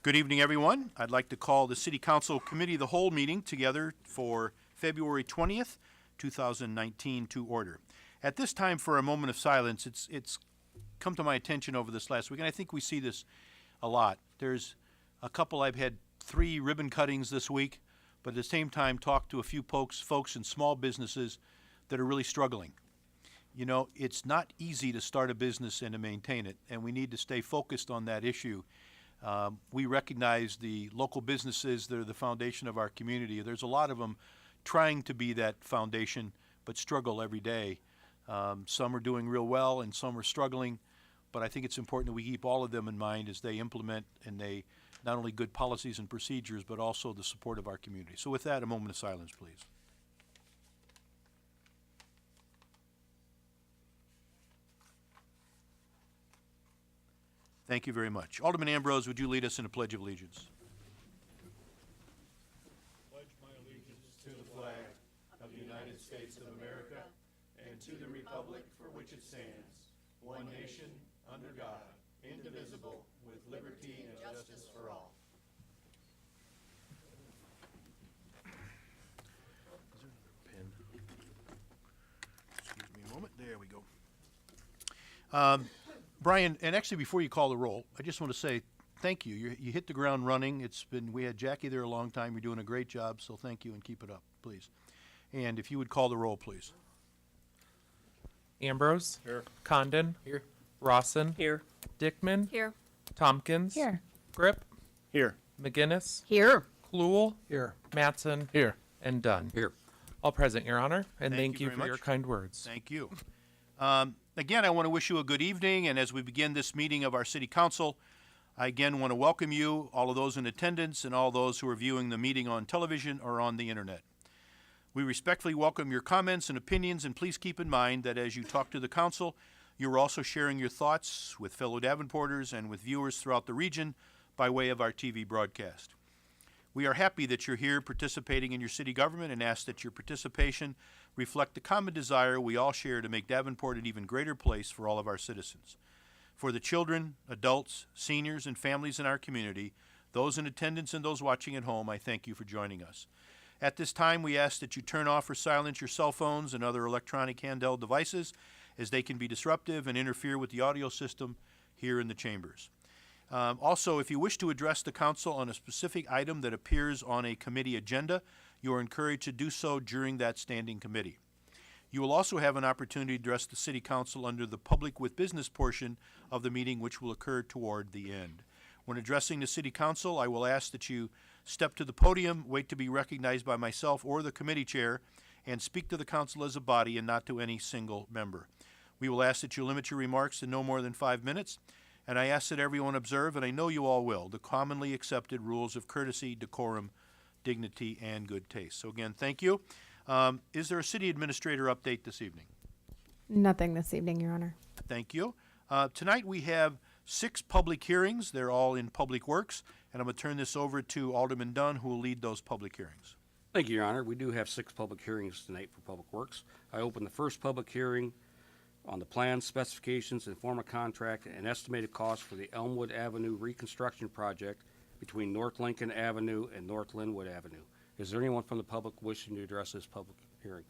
Good evening, everyone. I'd like to call the City Council Committee of the Whole meeting together for February 20th, 2019 to order. At this time, for a moment of silence, it's come to my attention over this last week, and I think we see this a lot. There's a couple, I've had 3 ribbon cuttings this week, but at the same time talked to a few folks in small businesses that are really struggling. You know, it's not easy to start a business and to maintain it, and we need to stay focused on that issue. We recognize the local businesses that are the foundation of our community. There's a lot of them trying to be that foundation, but struggle every day. Some are doing real well and some are struggling, but I think it's important that we keep all of them in mind as they implement and they not only good policies and procedures, but also the support of our community. So with that, a moment of silence, please. Thank you very much. Alderman Ambrose, would you lead us in a Pledge of Allegiance? Pledge my allegiance to the flag of the United States of America and to the republic for which it stands, one nation, under God, indivisible, with liberty and justice for all. Excuse me a moment. There we go. Brian, and actually before you call the roll, I just want to say thank you. You hit the ground running. We had Jackie there a long time. You're doing a great job, so thank you and keep it up, please. And if you would call the roll, please. Ambrose. Here. Condon. Here. Rawson. Here. Dickman. Here. Tompkins. Here. Grip. Here. McGinnis. Here. Kluhl. Here. Matson. Here. And Dunn. Here. All present, Your Honor, and Thank thank you you very for your much. kind words. Thank you. Again, I want to wish you a good evening, and as we begin this meeting of our City Council, I again want to welcome you, all of those in attendance, and all those who are viewing the meeting on television or on the internet. We respectfully welcome your comments and opinions, and please keep in mind that as you talk to the Council, you're also sharing your thoughts with fellow Davenporters and with viewers throughout the region by way of our TV broadcast. We are happy that you're here participating in your city government and ask that your participation reflect the common desire we all share to make Davenport an even greater place for all of our citizens. For the children, adults, seniors, and families in our community, those in attendance and those watching at home, I thank you for joining us. At this time, we ask that you turn off or silence your cell phones and other electronic handheld devices, as they can be disruptive and interfere with the audio system here in the chambers. Also, if you wish to address the Council on a specific item that appears on a committee agenda, you are encouraged to do so during that standing committee. You will also have an opportunity to address the City Council under the Public with Business portion of the meeting, which will occur toward the end. When addressing the City Council, I will ask that you step to the podium, wait to be recognized by myself or the committee chair, and speak to the Council as a body and not to any single member. We will ask that you limit your remarks to no more than 5 minutes, and I ask that everyone observe, and I know you all will, the commonly accepted rules of courtesy, decorum, dignity, and good taste. So again, thank you. Is there a city administrator update this evening? Nothing this evening, Your Honor. Thank you. Tonight we have 6 public hearings. They're all in Public Works, and I'm going to turn this over to Alderman Dunn, who will lead those public hearings. Thank you, Your Honor. We do have 6 public hearings tonight for Public Works. I open the first public hearing on the plans, specifications, and form of contract and estimated cost for the Elmwood Avenue reconstruction project between North Lincoln Avenue and North Linwood Avenue. Is there anyone from the public wishing to address this public hearing?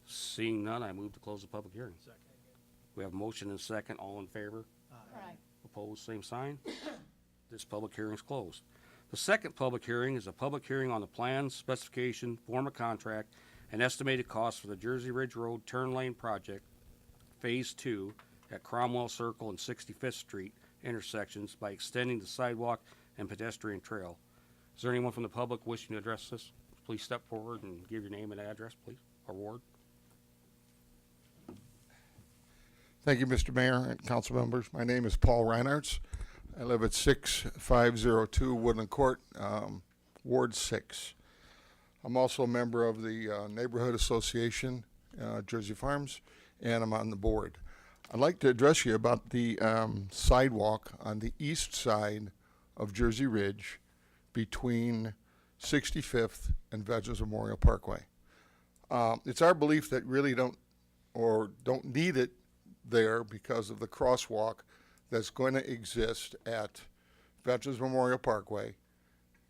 Seeing none, I move to close the public hearing. Second. We have a motion and a second. All in favor? Aye. Opposed, same sign. This public hearing is closed. The second public hearing is a public hearing on the plans, specification, form of contract, and estimated cost for the Jersey Ridge Road Turn Lane Project, Phase 2, at Cromwell Circle and 65th Street intersections by extending the sidewalk and pedestrian trail. Is there anyone from the public wishing to address this? Please step forward and give your name and address, please, or ward. Thank you, Mr. Mayor and council members. My name is Paul Reinhardt. I live at 6502 Woodland Court, Ward 6. I'm also a member of the Neighborhood Association, Jersey Farms, and I'm on the board. I'd like to address you about the sidewalk on the east side of Jersey Ridge between 65th and Veterans Memorial Parkway. It's our belief that really don't need it there because of the crosswalk that's going to exist at Veterans Memorial Parkway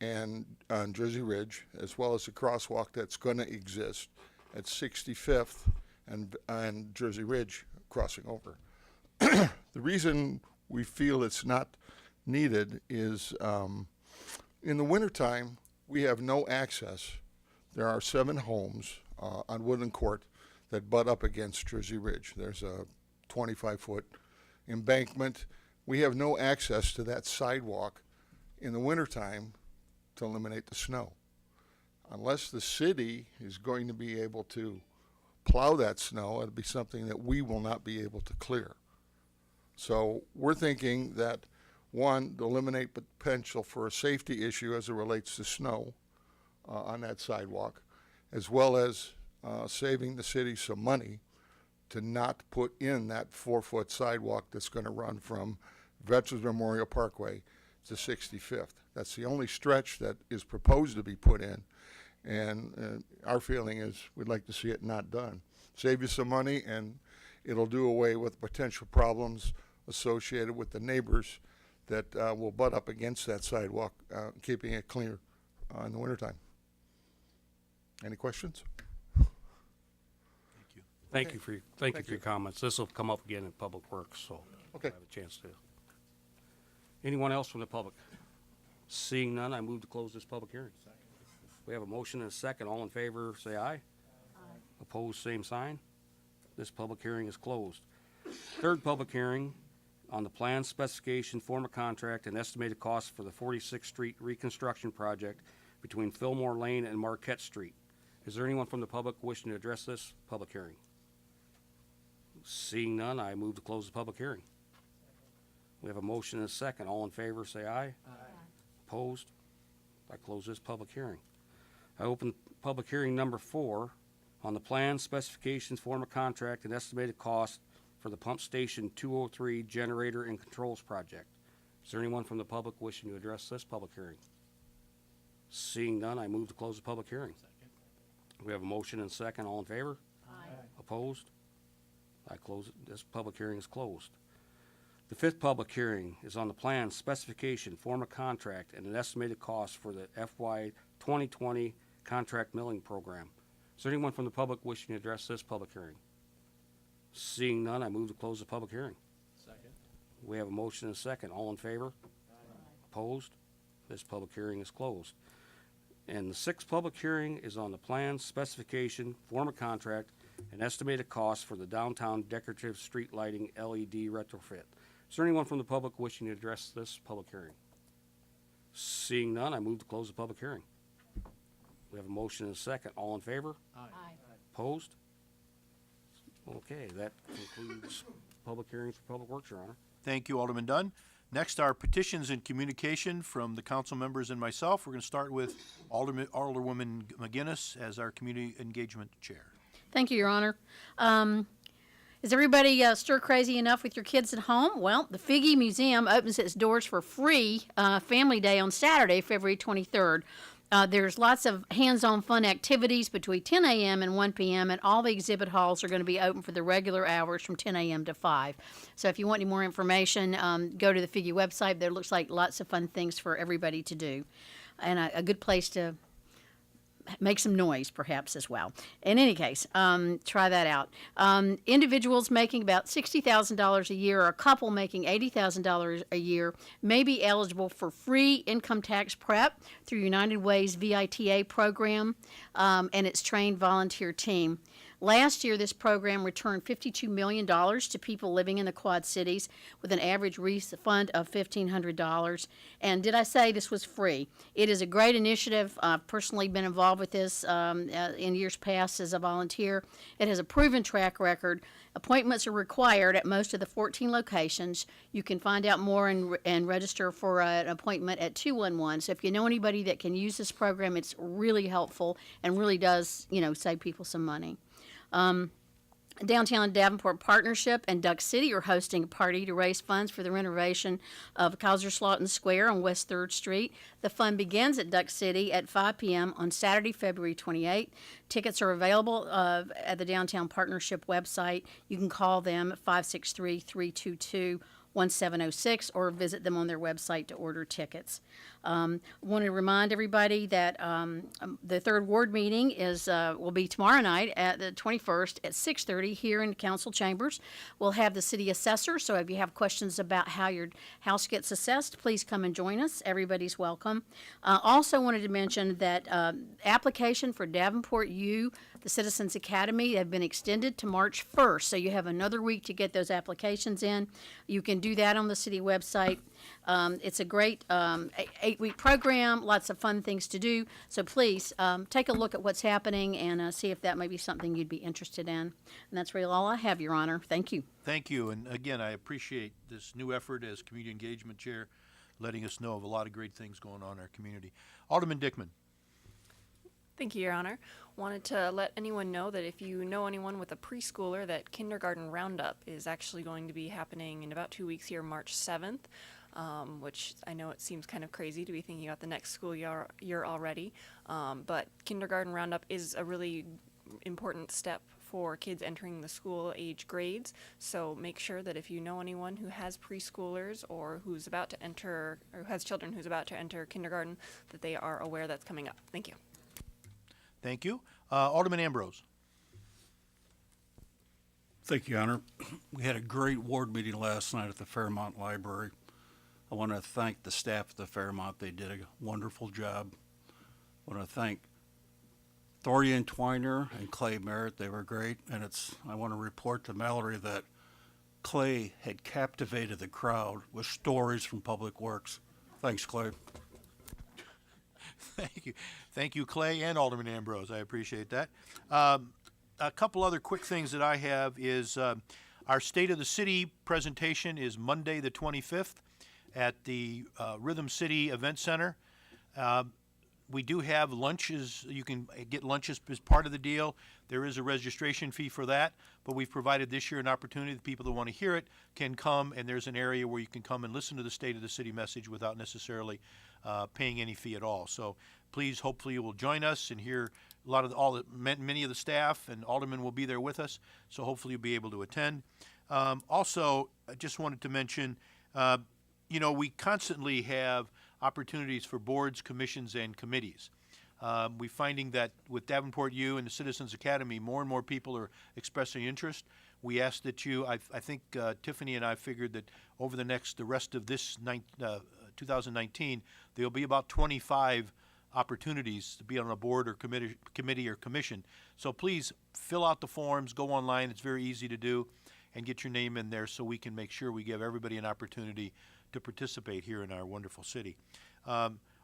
and on Jersey Ridge, as well as the crosswalk that's going to exist at 65th and Jersey Ridge crossing over. The reason we feel it's not needed is in the wintertime, we have no access. There are 7 homes on Woodland Court that butt up against Jersey Ridge. There's a 25-foot embankment. We have no access to that sidewalk in the wintertime to eliminate the snow. Unless the city is going to be able to plow that snow, it'll be something that we will not be able to clear. So we're thinking that, one, to eliminate potential for a safety issue as it relates to snow on that sidewalk, as well as saving the city some money to not put in that 4-foot sidewalk that's going to run from Veterans Memorial Parkway to 65th. That's the only stretch that is proposed to be put in, and our feeling is we'd like to see it not done. Save you some money, and it'll do away with potential problems associated with the neighbors that will butt up against that sidewalk, keeping it clear in the wintertime. Any questions? Thank you. Thank you for your comments. This will come up again in Public Works, so Okay. I have a chance to. Anyone else from the public? Seeing none, I move to close this public hearing. We have a motion and a second. All in favor, say aye. Aye. Opposed, same sign. This public hearing is closed. Third public hearing on the plan, specification, form of contract, and estimated cost for the 46th Street reconstruction project between Fillmore Lane and Marquette Street. Is there anyone from the public wishing to address this public hearing? Seeing none, I move to close the public hearing. We have a motion and a second. All in favor, say aye. Aye. Opposed? I close this public hearing. I open public hearing number 4 on the plan, specifications, form of contract, and estimated cost for the Pump Station 203 Generator and Controls Project. Is there anyone from the public wishing to address this public hearing? Seeing none, I move to close the public hearing. We have a motion and a second. All in favor? Aye. Opposed? I close it. This public hearing is closed. The 5th public hearing is on the plan, specification, form of contract, and an estimated cost for the FY 2020 contract milling program. Is there anyone from the public wishing to address this public hearing? Seeing none, I move to close the public hearing. Second. We have a motion and a second. All in favor? Aye. Opposed? This public hearing is closed. And the 6th public hearing is on the plan, specification, form of contract, and estimated cost for the downtown decorative street lighting LED retrofit. Is there anyone from the public wishing to address this public hearing? Seeing none, I move to close the public hearing. We have a motion and a second. All in favor? Aye. Opposed? Okay, that concludes public hearings for Public Works, Your Honor. Thank you, Alderman Dunn. Next are petitions and communication from the council members and myself. We're going to start with Alderwoman McGinnis as our community engagement chair. Thank you, Your Honor. Is everybody stir crazy enough with your kids at home? Well, the Figge Museum opens its doors for free Family Day on Saturday, February 23rd. There's lots of hands-on fun activities between 10 a.m. and 1 p.m., and all the exhibit halls are going to be open for the regular hours from 10 a.m. to 5. So if you want any more information, go to the Figge website. There looks like lots of fun things for everybody to do, and a good place to make some noise, perhaps, as well. In any case, try that out. Individuals making about $60,000 a year or a couple making $80,000 a year may be eligible for free income tax prep through United Way's VITA program and its trained volunteer team. Last year, this program returned $52 million to people living in the Quad Cities with an average refund of $1,500. And did I say this was free? It is a great initiative. I've personally been involved with this in years past as a volunteer. It has a proven track record. Appointments are required at most of the 14 locations. You can find out more and register for an appointment at 211. So if you know anybody that can use this program, it's really helpful and really does, save people some money. Downtown Davenport Partnership and Duck City are hosting a party to raise funds for the renovation of Kaiserslautern Square on West 3rd Street. The fun begins at Duck City at 5 p.m. on Saturday, February 28th. Tickets are available at the Downtown Partnership website. You can call them at 563-322-1230. 1706, or visit them on their website to order tickets. Want to remind everybody that the third ward meeting will be tomorrow night at the 21st at 6:30 here in council chambers. We'll have the city assessor, so if you have questions about how your house gets assessed, please come and join us. Everybody's welcome. Also wanted to mention that application for Davenport U, the Citizens Academy, have been extended to March 1st, so you have another week to get those applications in. You can do that on the city website. It's a great 8-week program, lots of fun things to do. So please take a look at what's happening and see if that may be something you'd be interested in. And that's really all I have, Your Honor. Thank you. Thank you, and again, I appreciate this new effort as Community Engagement Chair, letting us know of a lot of great things going on in our community. Alderman Dickman. Thank you, Your Honor. Wanted to let anyone know that if you know anyone with a preschooler, that Kindergarten Roundup is actually going to be happening in about 2 weeks here, March 7th, which I know it seems kind of crazy to be thinking about the next school year already, but Kindergarten Roundup is a really important step for kids entering the school age grades. So make sure that if you know anyone who has preschoolers or who's about to enter, or has children who's about to enter kindergarten, that they are aware that's coming up. Thank you. Thank you. Alderman Ambrose. Thank you, Honor. We had a great ward meeting last night at the Fairmont Library. I want to thank the staff at the Fairmont. They did a wonderful job. I want to thank Thorian Twiner and Clay Merritt. They were great. And I want to report to Mallory that Clay had captivated the crowd with stories from Public Works. Thanks, Clay. Thank you. Thank you, Clay and Alderman Ambrose. I appreciate that. A couple other quick things that I have is our State of the City presentation is Monday the 25th at the Rhythm City Event Center. We do have lunches. You can get lunches as part of the deal. There is a registration fee for that, but we've provided this year an opportunity that people that want to hear it can come, and there's an area where you can come and listen to the State of the City message without necessarily paying any fee at all. So please, hopefully you will join us and hear many of the staff, and aldermen will be there with us, so hopefully you'll be able to attend. Also, I just wanted to mention, we constantly have opportunities for boards, commissions, and committees. We're finding that with Davenport U and the Citizens Academy, more and more people are expressing interest. We ask that I think Tiffany and I figured that over the rest of this 2019, there'll be about 25 opportunities to be on a board or committee or commission. So please fill out the forms, go online, it's very easy to do, and get your name in there so we can make sure we give everybody an opportunity to participate here in our wonderful city.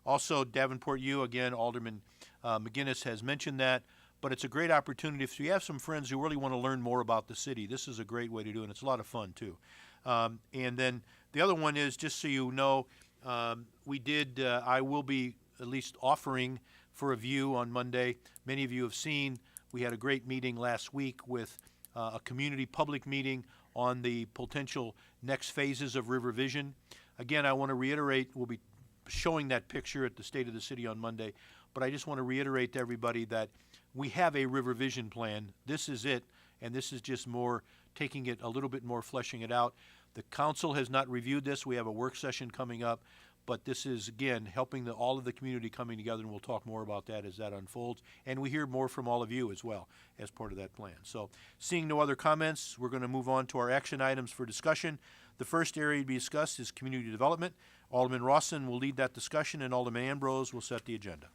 Also, Davenport U, again, Alderman McGinnis has mentioned that, but it's a great opportunity. If you have some friends who really want to learn more about the city, this is a great way to do it, and it's a lot of fun, too. And then the other one is, just so you know, I will be at least offering for a view on Monday. Many of you have seen, we had a great meeting last week with a community public meeting on the potential next phases of River Vision. Again, I want to reiterate, we'll be showing that picture at the State of the City on Monday, but I just want to reiterate to everybody that we have a River Vision plan. This is it, and this is just more taking it a little bit more, fleshing it out. The council has not reviewed this. We have a work session coming up, but this is, again, helping all of the community coming together, and we'll talk more about that as that unfolds. And we hear more from all of you as well as part of that plan. So seeing no other comments, we're going to move on to our action items for discussion. The first area to be discussed is community development. Alderman Rawson will lead that discussion, and Alderman Ambrose will set the agenda.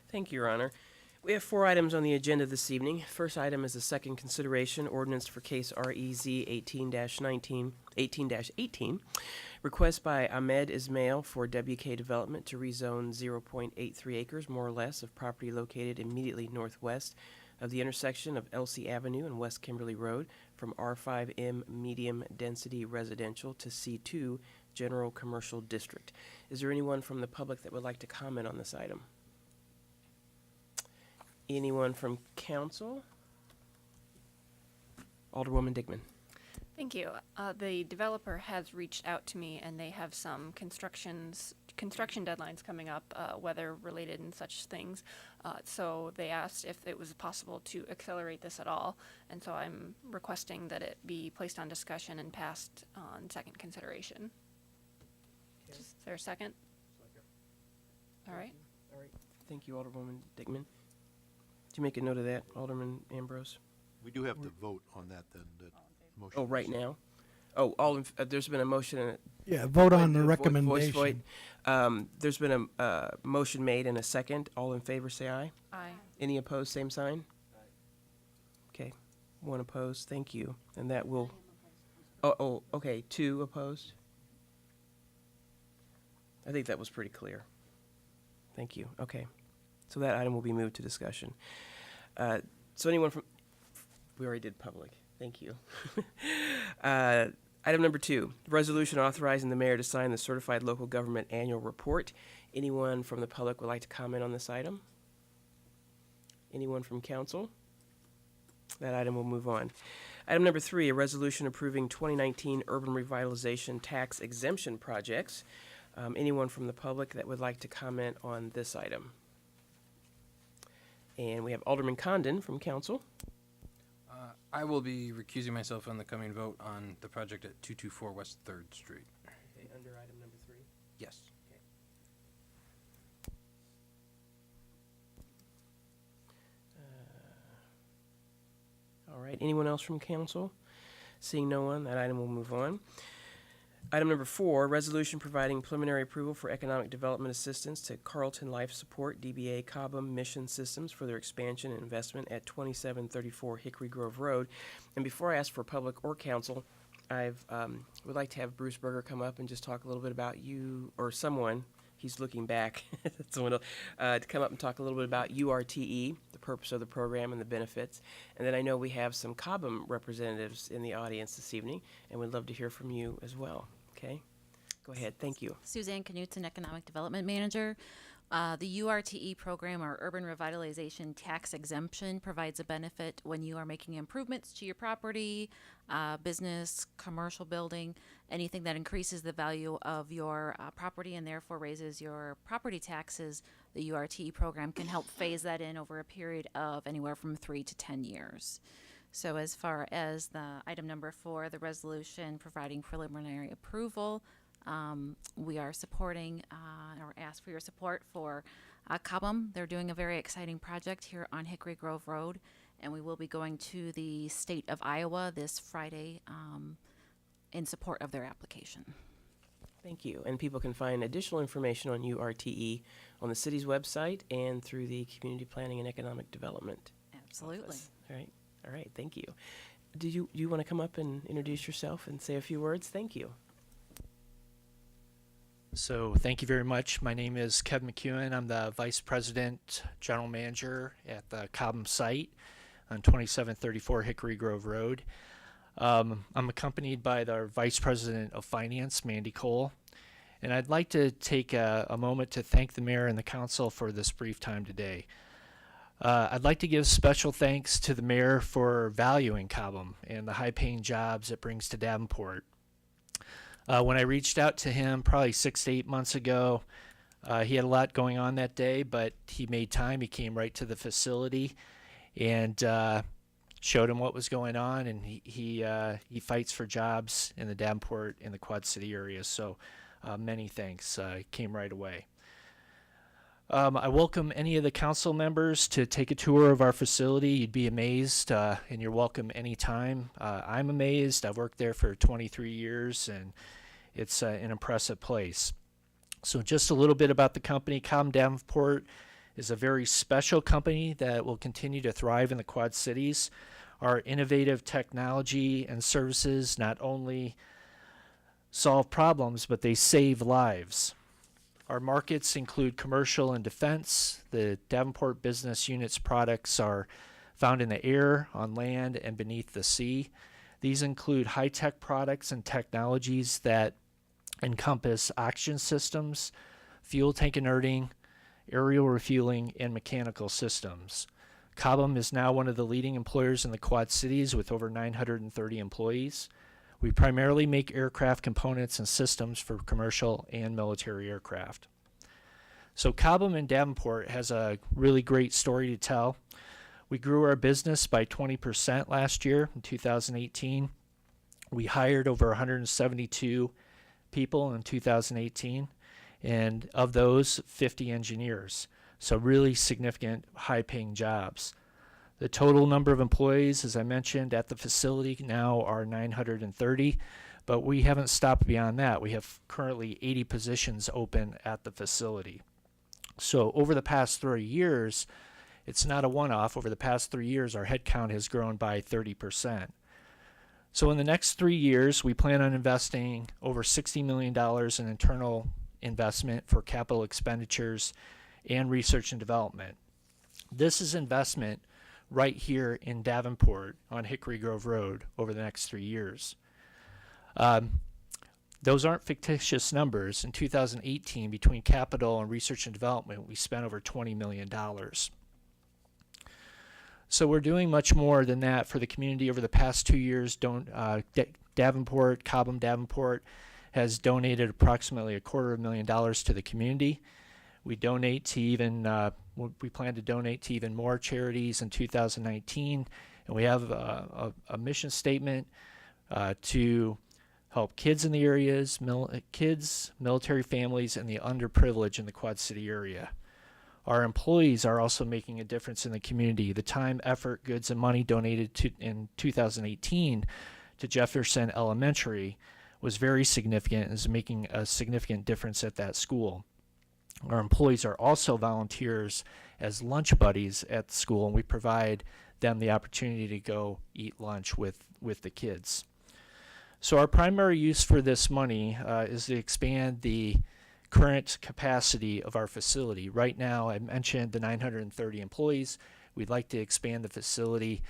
Thank you, Your Honor. We have 4 items on the agenda this evening. First item is the second consideration ordinance for case REZ 18-18, request by Ahmed Ismail for WK Development to rezone 0.83 acres, more or less, of property located immediately northwest of the intersection of Elsie Avenue and West Kimberly Road from R5M Medium Density Residential to C2 General Commercial District. Is there anyone from the public that would like to comment on this item? Anyone from council? Alderwoman Dickman. Thank you. The developer has reached out to me, and they have some construction deadlines coming up, weather related and such things. So they asked if it was possible to accelerate this at all, and so I'm requesting that it be placed on discussion and passed on second consideration. Is there a second? All right. All right. Thank you, Alderwoman Dickman. Did you make a note of that, Alderman Ambrose? We do have to vote on that then, that motion. Oh, right now? Oh, there's been a motion and Yeah, vote on the voice recommendation. vote. There's been a motion made and a second. All in favor, say aye. Aye. Any opposed, same sign? Okay, one opposed, thank you. And that will, okay, 2 opposed? I think that was pretty clear. Thank you, okay. So that item will be moved to discussion. So anyone from, we already did public, thank you. Item number 2, resolution authorizing the mayor to sign the certified local government annual report. Anyone from the public would like to comment on this item? Anyone from council? That item will move on. Item number 3, a resolution approving 2019 urban revitalization tax exemption projects. Anyone from the public that would like to comment on this item? And we have Alderman Condon from council. I will be recusing myself on the coming vote on the project at 224 West 3rd Street. Okay, under item number 3. Yes. All right, anyone else from council? Seeing no one, that item will move on. Item number 4, resolution providing preliminary approval for economic development assistance to Carlton Life Support, DBA Cobham Mission Systems for their expansion and investment at 2734 Hickory Grove Road. And before I ask for public or council, would like to have Bruce Berger come up and just talk a little bit about you, or someone, he's looking back, someone else, to come up and talk a little bit about URTE, the purpose of the program and the benefits. And then I know we have some Cobham representatives in the audience this evening, and we'd love to hear from you as well. Okay, go ahead. Thank you. Suzanne Knutson, Economic Development Manager. The URTE program, or Urban Revitalization Tax Exemption, provides a benefit when you are making improvements to your property, business, commercial building, anything that increases the value of your property and therefore raises your property taxes. The URTE program can help phase that in over a period of anywhere from 3 to 10 years. So as far as the item number 4, the resolution providing preliminary approval, we are supporting or ask for your support for Cobham. They're doing a very exciting project here on Hickory Grove Road, and we will be going to the state of Iowa this Friday in support of their application. Thank you. And people can find additional information on URTE on the city's website and through the Community Planning and Economic Development Absolutely. Office. All right, thank you. Do you want to come up and introduce yourself and say a few words? Thank you. So thank you very much. My name is Kevin McEwen. I'm the Vice President, General Manager at the Cobham site on 2734 Hickory Grove Road. I'm accompanied by the Vice President of Finance, Mandy Cole. And I'd like to take a moment to thank the Mayor and the Council for this brief time today. I'd like to give special thanks to the Mayor for valuing Cobham and the high-paying jobs it brings to Davenport. When I reached out to him probably 6 to 8 months ago, he had a lot going on that day, but he made time. He came right to the facility and showed him what was going on, and he fights for jobs in the Davenport and the Quad City area. So many thanks. Came right away. I welcome any of the council members to take a tour of our facility. You'd be amazed, and you're welcome anytime. I'm amazed. I've worked there for 23 years, and it's an impressive place. So just a little bit about the company. Cobham Davenport is a very special company that will continue to thrive in the Quad Cities. Our innovative technology and services not only solve problems, but they save lives. Our markets include commercial and defense. The Davenport Business Unit's products are found in the air, on land, and beneath the sea. These include high-tech products and technologies that encompass oxygen systems, fuel tank inerting, aerial refueling, and mechanical systems. Cobham is now one of the leading employers in the Quad Cities with over 930 employees. We primarily make aircraft components and systems for commercial and military aircraft. So Cobham and Davenport has a really great story to tell. We grew our business by 20% last year in 2018. We hired over 172 people in 2018, and of those, 50 engineers. So really significant, high-paying jobs. The total number of employees, as I mentioned, at the facility now are 930, but we haven't stopped beyond that. We have currently 80 positions open at the facility. So over the past 3 years, it's not a one-off. Over the past 3 years, our headcount has grown by 30%. So in the next 3 years, we plan on investing over $60 million in internal investment for capital expenditures and research and development. This is investment right here in Davenport on Hickory Grove Road over the next 3 years. Those aren't fictitious numbers. In 2018, between capital and research and development, we spent over $20 million. So we're doing much more than that for the community. Over the past 2 years, Cobham Davenport has donated approximately $250,000 to the community. We donate to we plan to donate to even more charities in 2019, and we have a mission statement to help kids in the areas, kids, military families, and the underprivileged in the Quad City area. Our employees are also making a difference in the community. The time, effort, goods, and money donated in 2018 to Jefferson Elementary was very significant and is making a significant difference at that school. Our employees are also volunteers as lunch buddies at the school, and we provide them the opportunity to go eat lunch with the kids. So our primary use for this money is to expand the current capacity of our facility. Right now, I mentioned the 930 employees. We'd like to expand the facility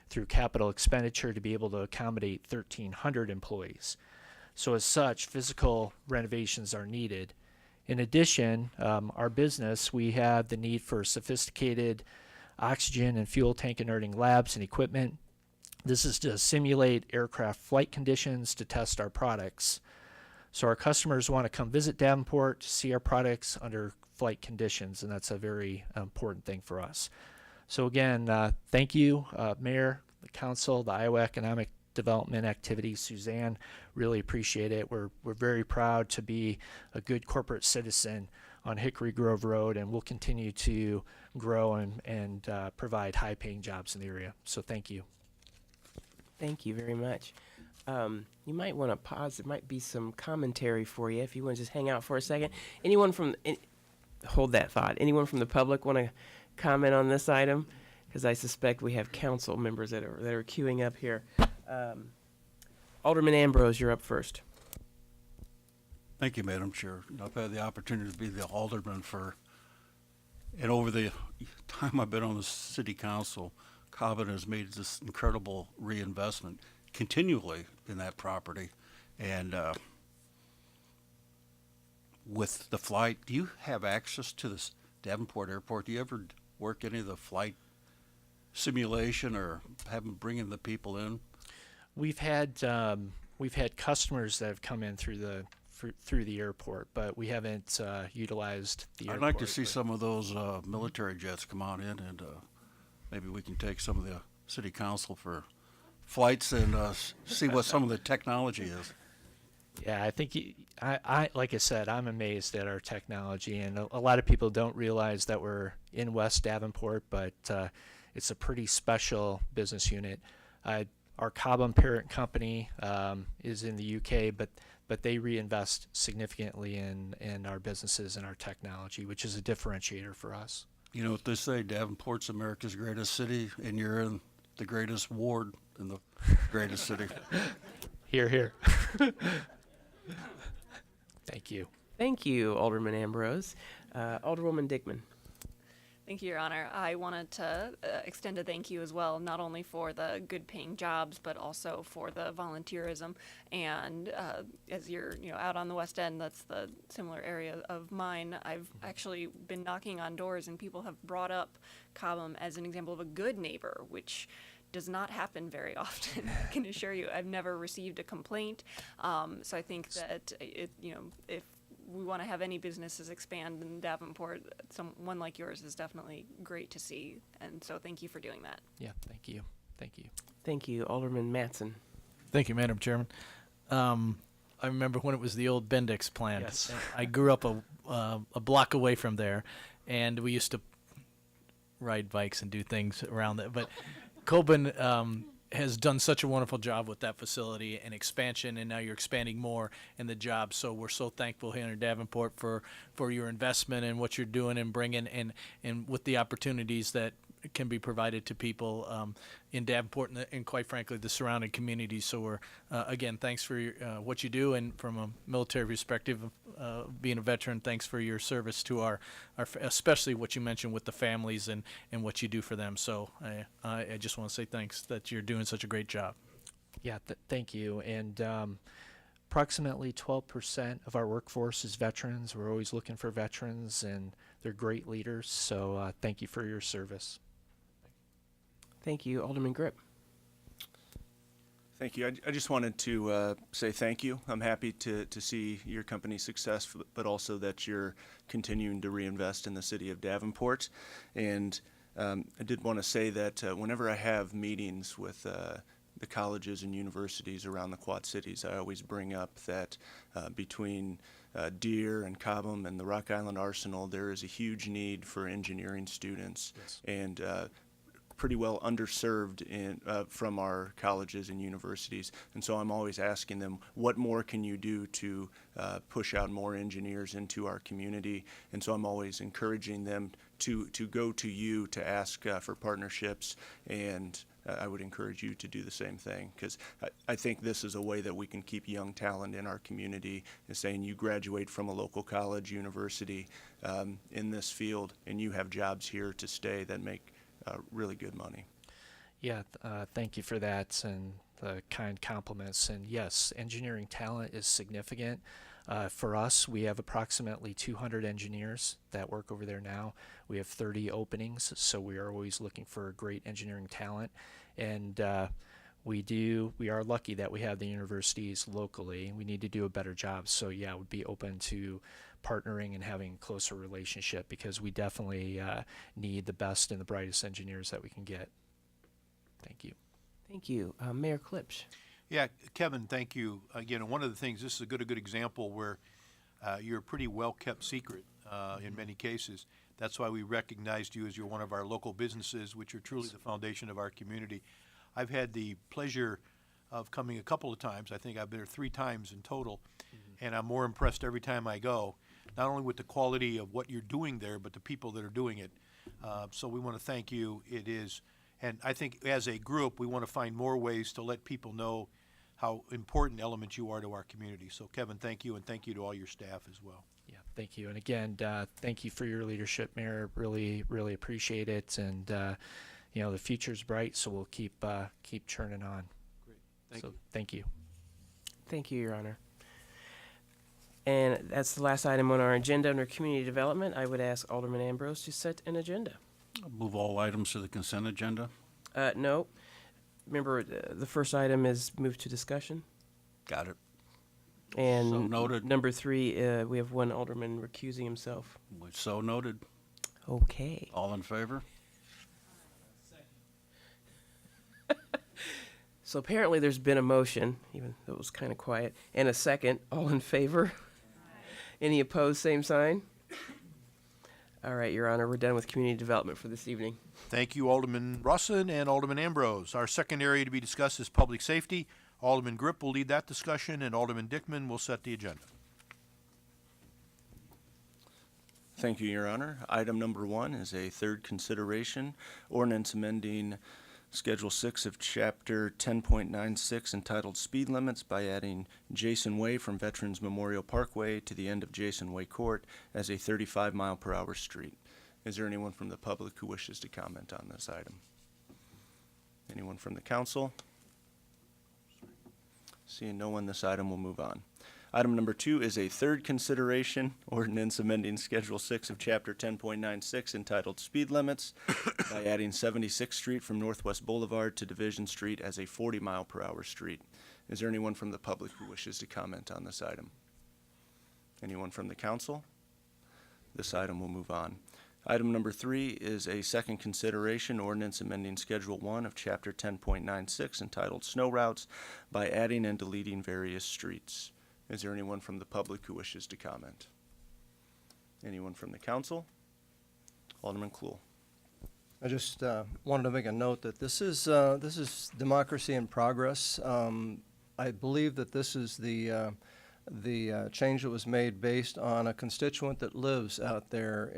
through capital expenditure to be able to accommodate 1,300 employees. So as such, physical renovations are needed. In addition, our business, we have the need for sophisticated oxygen and fuel tank inerting labs and equipment. This is to simulate aircraft flight conditions to test our products. So our customers want to come visit Davenport to see our products under flight conditions, and that's a very important thing for us. So again, thank you, Mayor, the Council, the Iowa Economic Development Activities, Suzanne. Really appreciate it. We're very proud to be a good corporate citizen on Hickory Grove Road, and we'll continue to grow and provide high-paying jobs in the area. So thank you. Thank you very much. You might want to pause. There might be some commentary for you if you want to just hang out for a second. Hold that thought. Anyone from the public want to comment on this item? Because I suspect we have council members that are queuing up here. Alderman Ambrose, you're up first. Thank you, Madam Chair. I've had the opportunity to be the alderman and over the time I've been on the city council, Cobham has made this incredible reinvestment continually in that property. And with the flight, do you have access to this Davenport Airport? Do you ever work any of the flight simulation or have them bringing the people in? We've had customers that have come in through the airport, but we haven't utilized the airport. I'd like to see some of those military jets come on in, and maybe we can take some of the city council for flights and see what some of the technology is. Yeah, I think I like I said, I'm amazed at our technology, and a lot of people don't realize that we're in West Davenport, but it's a pretty special business unit. Our Cobham parent company is in the UK, but they reinvest significantly in our businesses and our technology, which is a differentiator for us. You know what they say, Davenport's America's greatest city, and you're in the greatest ward in the greatest city. Hear, hear. Thank you. Thank you, Alderman Ambrose. Alderwoman Dickman. Thank you, Your Honor. I wanted to extend a thank you as well, not only for the good-paying jobs, but also for the volunteerism. And as you're out on the West End, that's the similar area of mine. I've actually been knocking on doors, and people have brought up Cobham as an example of a good neighbor, which does not happen very often. I can assure you, I've never received a complaint. So I think that if we want to have any businesses expand in Davenport, one like yours is definitely great to see. And so thank you for doing that. Yeah, thank you. Thank you. Thank you, Alderman Mattson. Thank you, Madam Chairman. I remember when it was the old Bendix plant. Yes. I grew up a block away from there, and we used to ride bikes and do things around that. But Coben has done such a wonderful job with that facility and expansion, and now you're expanding more in the job. So we're so thankful here in Davenport for your investment and what you're doing and bringing, and with the opportunities that can be provided to people in Davenport and quite frankly the surrounding communities. So we're again, thanks for what you do, and from a military perspective, being a veteran, thanks for your service to our especially what you mentioned with the families and what you do for them. So I just want to say thanks that you're doing such a great job. Yeah, thank you. And approximately 12% of our workforce is veterans. We're always looking for veterans, and they're great leaders. So thank you for your service. Thank you, Alderman Grip. Thank you. I just wanted to say thank you. I'm happy to see your company's success, but also that you're continuing to reinvest in the city of Davenport. And I did want to say that whenever I have meetings with the colleges and universities around the Quad Cities, I always bring up that between Deere and Cobham and the Rock Island Arsenal, there is a huge need for engineering students. Yes. And pretty well underserved from our colleges and universities. And so I'm always asking them, what more can you do to push out more engineers into our community? And so I'm always encouraging them to go to you to ask for partnerships, and I would encourage you to do the same thing, because I think this is a way that we can keep young talent in our community, is saying you graduate from a local college, university in this field, and you have jobs here to stay that make really good money. Yeah, thank you for that and the kind compliments. And yes, engineering talent is significant. For us, we have approximately 200 engineers that work over there now. We have 30 openings, so we are always looking for great engineering talent. And we are lucky that we have the universities locally. We need to do a better job. So yeah, we'd be open to partnering and having a closer relationship, because we definitely need the best and the brightest engineers that we can get. Thank you. Thank you. Mayor Klipsch. Yeah, Kevin, thank you. Again, one of the things, this is a good example where you're a pretty well-kept secret in many cases. That's why we recognized you as you're one of our local businesses, which are truly the foundation of our community. I've had the pleasure of coming a couple of times. I think I've been there 3 times in total, and I'm more impressed every time I go, not only with the quality of what you're doing there, but the people that are doing it. So we want to thank you. It is, and I think as a group, we want to find more ways to let people know how important elements you are to our community. So Kevin, thank you, and thank you to all your staff as well. Yeah, thank you. And again, thank you for your leadership, Mayor. Really, really appreciate it. And the future's bright, so we'll keep churning on. Great. Thank you. Thank you. Thank you, Your Honor. And that's the last item on our agenda under community development. I would ask Alderman Ambrose to set an agenda. I'll move all items to the consent agenda. No. Remember, the first item is moved to discussion. Got it. And So noted. number 3, we have one alderman recusing himself. So noted. Okay. All in favor? So apparently there's been a motion, even though it was kind of quiet, and a second. All in favor? Any opposed, same sign? All right, Your Honor, we're done with community development for this evening. Thank you, Alderman Russin and Alderman Ambrose. Our second area to be discussed is public safety. Alderman Grip will lead that discussion, and Alderman Dickman will set the agenda. Thank you, Your Honor. Item number 1 is a third consideration, ordinance amending Schedule 6 of Chapter 10.96 entitled Speed Limits by adding Jason Way from Veterans Memorial Parkway to the end of Jason Way Court as a 35-mile-per-hour street. Is there anyone from the public who wishes to comment on this item? Anyone from the council? Seeing no one, this item will move on. Item number 2 is a third consideration, ordinance amending Schedule 6 of Chapter 10.96 entitled Speed Limits by adding 76th Street from Northwest Boulevard to Division Street as a 40-mile-per-hour street. Is there anyone from the public who wishes to comment on this item? Anyone from the council? This item will move on. Item number 3 is a second consideration, ordinance amending Schedule 1 of Chapter 10.96 entitled Snow Routes by adding and deleting various streets. Is there anyone from the public who wishes to comment? Anyone from the council? Alderman Klool. I just wanted to make a note that this is democracy in progress. I believe that this is the change that was made based on a constituent that lives out there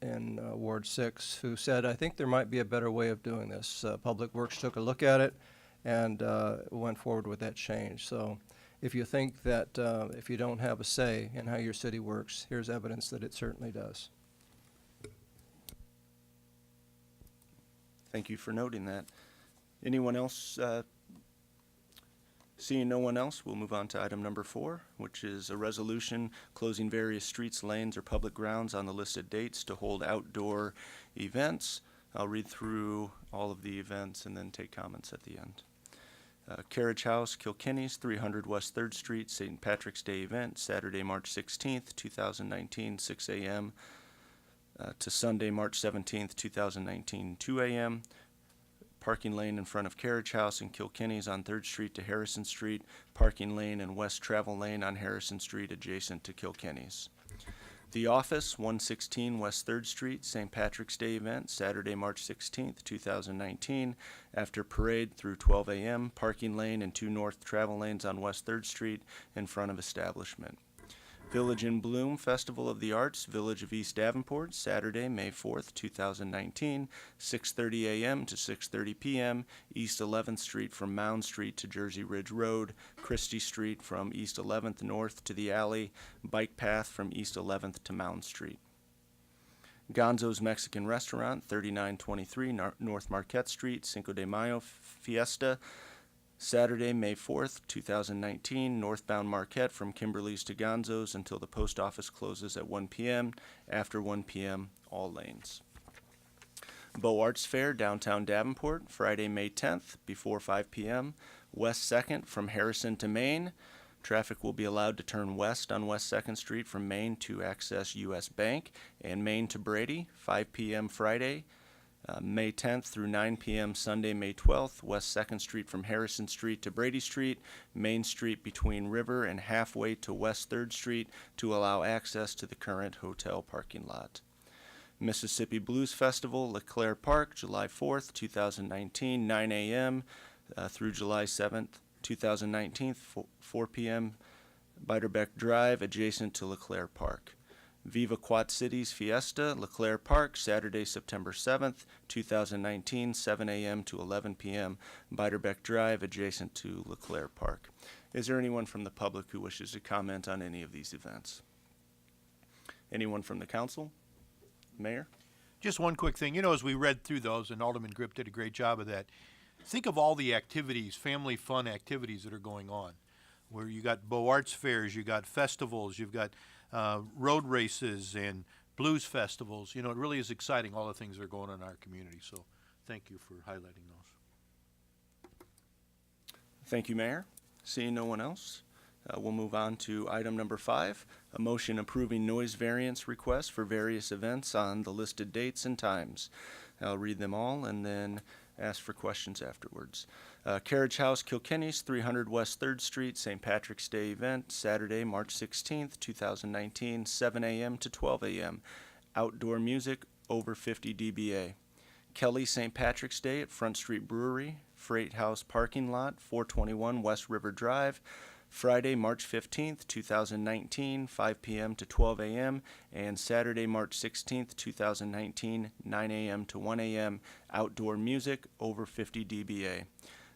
in Ward 6 who said, I think there might be a better way of doing this. Public Works took a look at it and went forward with that change. So if you think that if you don't have a say in how your city works, here's evidence that it certainly does. Thank you for noting that. Anyone else? Seeing no one else, we'll move on to item number 4, which is a resolution closing various streets, lanes, or public grounds on the listed dates to hold outdoor events. I'll read through all of the events and then take comments at the end. Carriage House, Kilkenny's, 300 West 3rd Street, St. Patrick's Day event, Saturday, March 16th, 2019, 6 a.m. To Sunday, March 17th, 2019, 2 a.m. Parking lane in front of Carriage House and Kilkenny's on 3rd Street to Harrison Street, parking lane and west travel lane on Harrison Street adjacent to Kilkenny's. The Office, 116 West 3rd Street, St. Patrick's Day event, Saturday, March 16th, 2019, after parade through 12 a.m., parking lane and 2 north travel lanes on West 3rd Street in front of establishment. Village in Bloom Festival of the Arts, Village of East Davenport, Saturday, May 4th, 2019, 6:30 a.m. to 6:30 p.m., East 11th Street from Mound Street to Jersey Ridge Road, Christie Street from East 11th north to the alley, bike path from East 11th to Mound Street. Gonzo's Mexican Restaurant, 3923 North Marquette Street, Cinco de Mayo Fiesta, Saturday, May 4th, 2019, northbound Marquette from Kimberly's to Gonzo's until the post office closes at 1 p.m. After 1 p.m., all lanes. Beaux Arts Fair, downtown Davenport, Friday, May 10th, before 5 p.m. West 2nd from Harrison to Main. Traffic will be allowed to turn west on West 2nd Street from Main to access U.S. Bank and Main to Brady, 5 p.m. Friday. May 10th through 9 p.m. Sunday, May 12th, West 2nd Street from Harrison Street to Brady Street, Main Street between River and halfway to West 3rd Street to allow access to the current hotel parking lot. Mississippi Blues Festival, LeClaire Park, July 4th, 2019, 9 a.m. Through July 7th, 2019, 4 p.m. Biderbeck Drive, adjacent to LeClaire Park. Viva Quad Cities Fiesta, LeClaire Park, Saturday, September 7th, 2019, 7 a.m. to 11 p.m., Biderbeck Drive, adjacent to LeClaire Park. Is there anyone from the public who wishes to comment on any of these events? Anyone from the council? Mayor? Just one quick thing. You know, as we read through those, and Alderman Grip did a great job of that, think of all the activities, family fun activities that are going on, where you got Beaux Arts fairs, you got festivals, you've got road races and blues festivals. You know, it really is exciting, all the things that are going on in our community. So thank you for highlighting those. Thank you, Mayor. Seeing no one else, we'll move on to item number 5, a motion approving noise variance requests for various events on the listed dates and times. I'll read them all and then ask for questions afterwards. Carriage House, Kilkenny's, 300 West 3rd Street, St. Patrick's Day event, Saturday, March 16th, 2019, 7 a.m. to 12 a.m. Outdoor music, over 50 dBA. Kelly St. Patrick's Day at Front Street Brewery, Freight House parking lot, 421 West River Drive, Friday, March 15th, 2019, 5 p.m. to 12 a.m., and Saturday, March 16th, 2019, 9 a.m. to 1 a.m., outdoor music, over 50 dBA.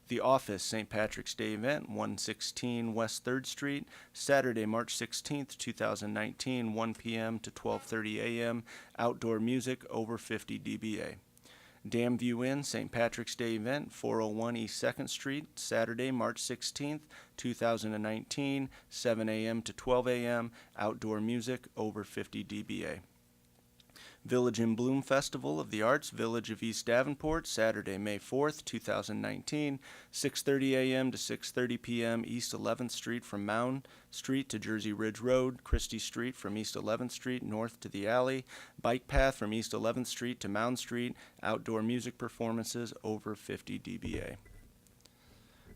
The Office St. Patrick's Day event, 116 West 3rd Street, Saturday, March 16th, 2019, 1 p.m. to 12:30 a.m., outdoor music, over 50 dBA. Dam View Inn, St. Patrick's Day event, 401 East 2nd Street, Saturday, March 16th, 2019, 7 a.m. to 12 a.m., outdoor music over 50 dBA. Village in Bloom Festival of the Arts, Village of East Davenport, Saturday, May 4th, 2019, 6:30 a.m. to 6:30 p.m. East 11th Street from Mound Street to Jersey Ridge Road, Christie Street from East 11th Street north to the alley, bike path from East 11th Street to Mound Street, outdoor music performances over 50 dBA.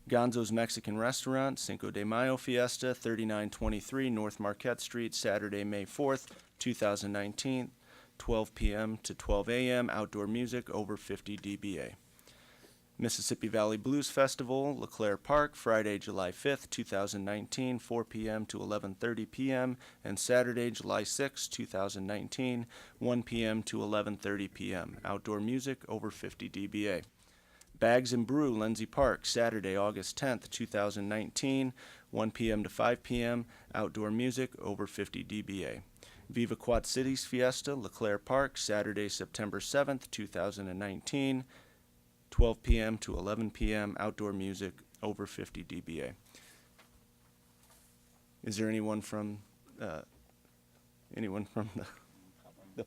Gonzo's Mexican Restaurant, Cinco de Mayo Fiesta, 3923 North Marquette Street, Saturday, May 4th, 2019, 12 p.m. to 12 a.m., outdoor music over 50 dBA. Mississippi Valley Blues Festival, LeClaire Park, Friday, July 5th, 2019, 4 p.m. to 11:30 p.m., and Saturday, July 6th, 2019, 1 p.m. to 11:30 p.m., outdoor music over 50 dBA. Bags and Brew, Lindsay Park, Saturday, August 10th, 2019, 1 p.m. to 5 p.m., outdoor music over 50 dBA. Viva Quad Cities Fiesta, LeClaire Park, Saturday, September 7th, 2019, 12 p.m. to 11 p.m., outdoor music over 50 dBA. Is there anyone from the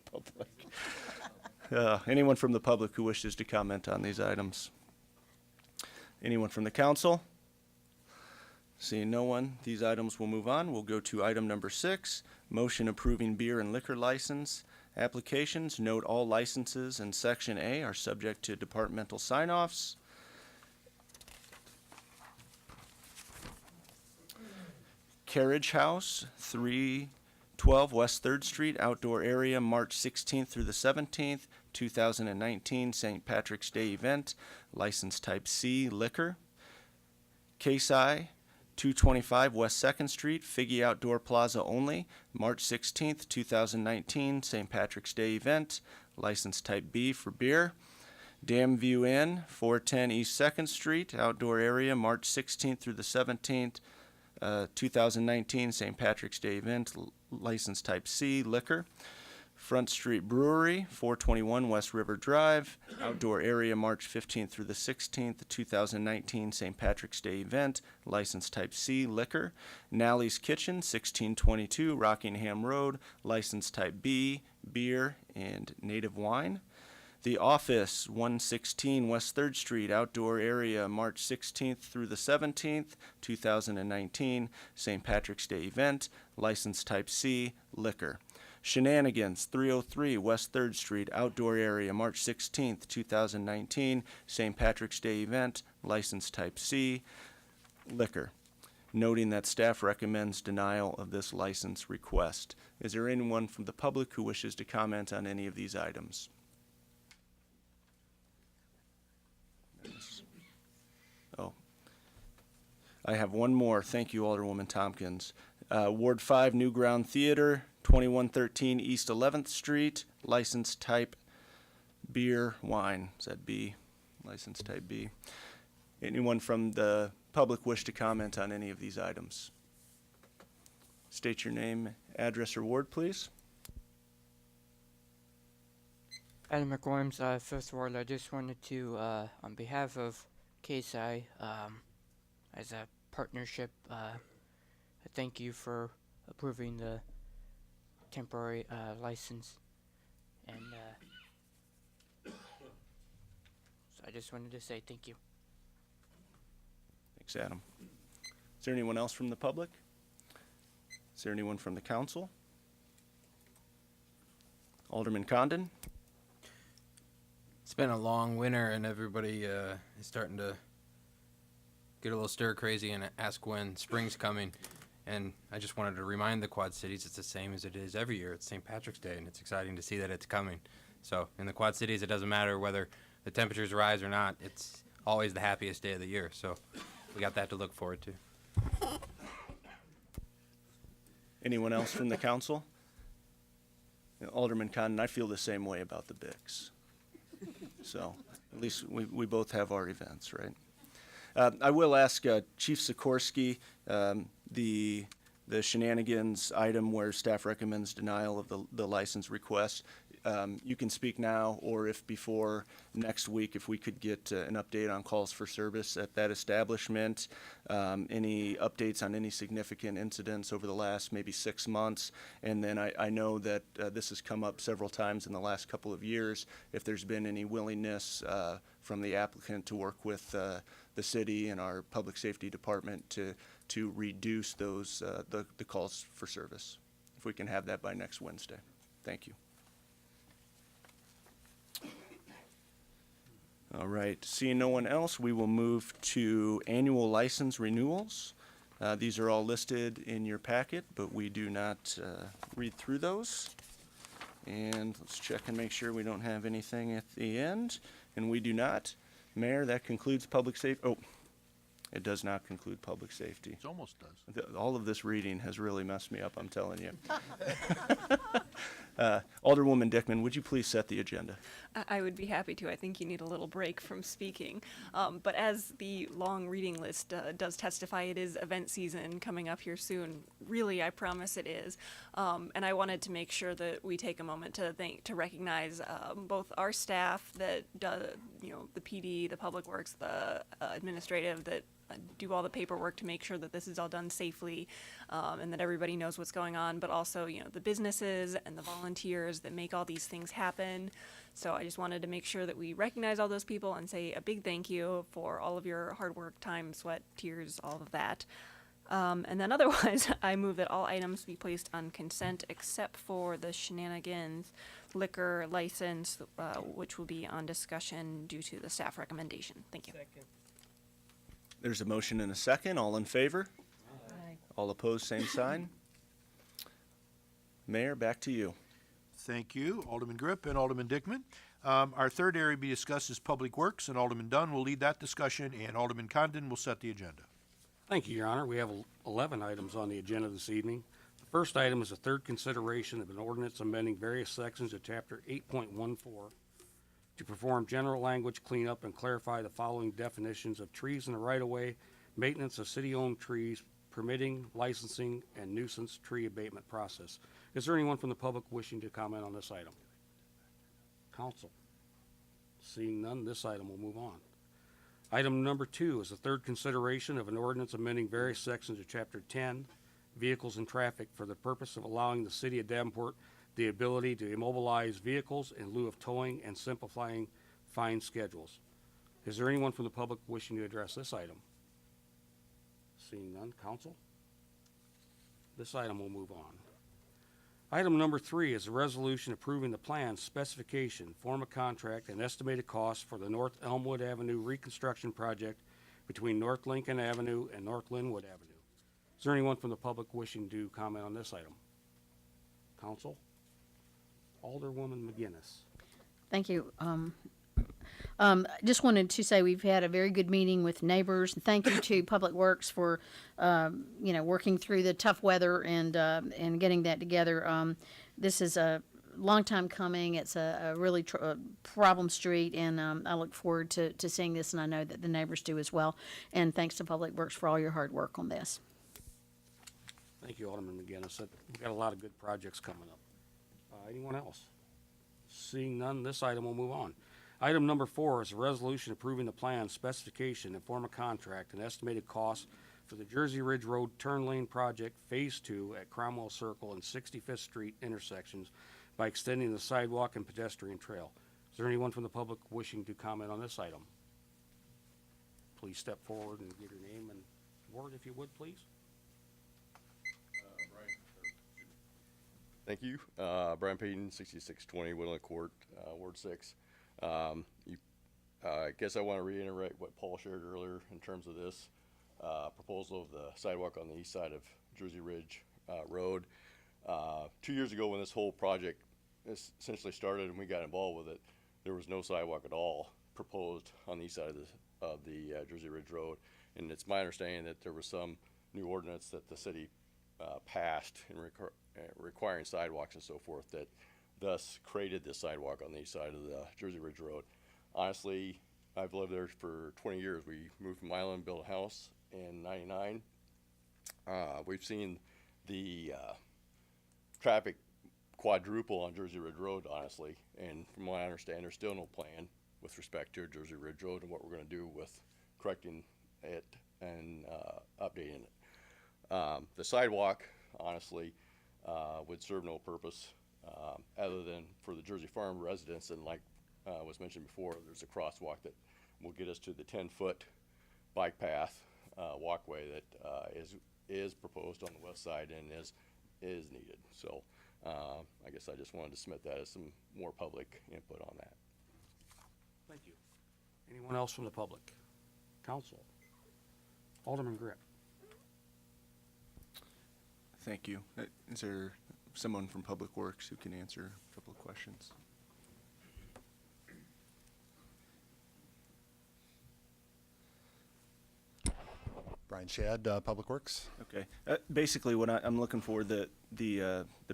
public? Anyone from the public who wishes to comment on these items? Anyone from the council? Seeing no one, these items will move on. We'll go to item number 6, motion approving beer and liquor license applications. Note all licenses in Section A are subject to departmental sign-offs. Carriage House, 312 West 3rd Street, outdoor area, March 16th through the 17th, 2019, St. Patrick's Day event, license type C, liquor. Case-I, 225 West 2nd Street, Figgy Outdoor Plaza only, March 16th, 2019, St. Patrick's Day event, license type B for beer. Dam View Inn, 410 East 2nd Street, outdoor area, March 16th through the 17th, 2019, St. Patrick's Day event, license type C, liquor. Front Street Brewery, 421 West River Drive, outdoor area, March 15th through the 16th, 2019, St. Patrick's Day event, license type C, liquor. Nally's Kitchen, 1622 Rockingham Road, license type B, beer and native wine. The Office, 116 West 3rd Street, outdoor area, March 16th through the 17th, 2019, St. Patrick's Day event, license type C, liquor. Shenanigans, 303 West 3rd Street, outdoor area, March 16th, 2019, St. Patrick's Day event, license type C, liquor. Noting that staff recommends denial of this license request. Is there anyone from the public who wishes to comment on any of these items? Oh, I have one more. Thank you, Alderwoman Tompkins. Ward 5 New Ground Theater, 2113 East 11th Street, license type beer, wine. Is that B? License type B. Anyone from the public wish to comment on any of these items? State your name, address, or ward, please. Adam McWilliams, Fifth Ward. I just wanted to, on behalf of Case-I, as a partnership, thank you for approving the temporary license, and so I just wanted to say thank you. Thanks, Adam. Is there anyone else from the public? Is there anyone from the council? Alderman Condon? It's been a long winter, and everybody is starting to get a little stir crazy and ask when spring's coming. And I just wanted to remind the Quad Cities it's the same as it is every year. It's St. Patrick's Day, and it's exciting to see that it's coming. So in the Quad Cities, it doesn't matter whether the temperatures rise or not. It's always the happiest day of the year. So we got that to look forward to. Anyone else from the council? Alderman Condon, I feel the same way about the Bics. So at least we both have our events, right? I will ask Chief Sikorsky, the Shenanigans item where staff recommends denial of the license request. you can speak now, or if before next week, if we could get an update on calls for service at that establishment, any updates on any significant incidents over the last maybe 6 months. And then I know that this has come up several times in the last couple of years, if there's been any willingness from the applicant to work with the city and our public safety department to reduce those, the calls for service. If we can have that by next Wednesday. Thank you. All right, seeing no one else, we will move to annual license renewals. These are all listed in your packet, but we do not read through those. And let's check and make sure we don't have anything at the end. And we do not. Mayor, that concludes public safety. Oh, it does not conclude public safety. It almost does. All of this reading has really messed me up, I'm telling you. Alderwoman Dickman, would you please set the agenda? I would be happy to. I think you need a little break from speaking. But as the long reading list does testify, it is event season coming up here soon. Really, I promise it is. And I wanted to make sure that we take a moment to recognize both our staff that does, the PD, the Public Works, the administrative, that do all the paperwork to make sure that this is all done safely, and that everybody knows what's going on, but also, the businesses and the volunteers that make all these things happen. So I just wanted to make sure that we recognize all those people and say a big thank you for all of your hard work, time, sweat, tears, all of that. And then otherwise, I move that all items be placed on consent except for the Shenanigans liquor license, which will be on discussion due to the staff recommendation. Thank you. There's a motion and a second. All in favor? Aye. All opposed, same sign. Mayor, back to you. Thank you, Alderman Grip and Alderman Dickman. Our third area to be discussed is Public Works, and Alderman Dunn will lead that discussion, and Alderman Condon will set the agenda. Thank you, Your Honor. We have 11 items on the agenda this evening. The first item is a third consideration of an ordinance amending various sections of Chapter 8.14 to perform general language cleanup and clarify the following definitions of trees in the right-of-way, maintenance of city-owned trees, permitting, licensing, and nuisance tree abatement process. Is there anyone from the public wishing to comment on this item? Council. Seeing none, this item will move on. Item number 2 is the third consideration of an ordinance amending various sections of Chapter 10, Vehicles and Traffic, for the purpose of allowing the city of Davenport the ability to immobilize vehicles in lieu of towing and simplifying fine schedules. Is there anyone from the public wishing to address this item? Seeing none, council? This item will move on. Item number 3 is a resolution approving the plan, specification, form of contract, and estimated cost for the North Elmwood Avenue reconstruction project between North Lincoln Avenue and North Linwood Avenue. Is there anyone from the public wishing to comment on this item? Council? Alderwoman McGinnis. Thank you. Just wanted to say we've had a very good meeting with neighbors. Thank you to Public Works for, working through the tough weather and getting that together. This is a long time coming. It's a really problem street, and I look forward to seeing this, and I know that the neighbors do as well. And thanks to Public Works for all your hard work on this. Thank you, Alderman McGinnis. We've got a lot of good projects coming up. Anyone else? Seeing none, this item will move on. Item number 4 is a resolution approving the plan, specification, and form of contract and estimated cost for the Jersey Ridge Road Turn Lane Project Phase 2 at Cromwell Circle and 65th Street intersections by extending the sidewalk and pedestrian trail. Is there anyone from the public wishing to comment on this item? Please step forward and give your name and ward, if you would, please. Thank you. Brian Payton, 6620 Woodland Court, Ward 6. I guess I want to reiterate what Paul shared earlier in terms of this proposal of the sidewalk on the east side of Jersey Ridge Road. 2 years ago when this whole project essentially started and we got involved with it, there was no sidewalk at all proposed on the east side of the Jersey Ridge Road. And it's my understanding that there was some new ordinance that the city passed in requiring sidewalks and so forth that thus created this sidewalk on the east side of the Jersey Ridge Road. Honestly, I've lived there for 20 years. We moved from Island, built a house in '99. We've seen the traffic quadruple on Jersey Ridge Road, honestly. And from what I understand, there's still no plan with respect to Jersey Ridge Road and what we're gonna do with correcting it and, updating it. The sidewalk, honestly, would serve no purpose, other than for the Jersey Farm residents. And like, was mentioned before, there's a crosswalk that will get us to the 10-foot bike path, walkway that, is proposed on the west side and is needed. So, I guess I just wanted to submit that as some more public input on that. Thank you. Anyone else from the public? Council? Alderman Grip. Thank you. Is there someone from Public Works who can answer a couple of questions? Brian Shad, Public Works. Okay. Basically, what I'm looking for, the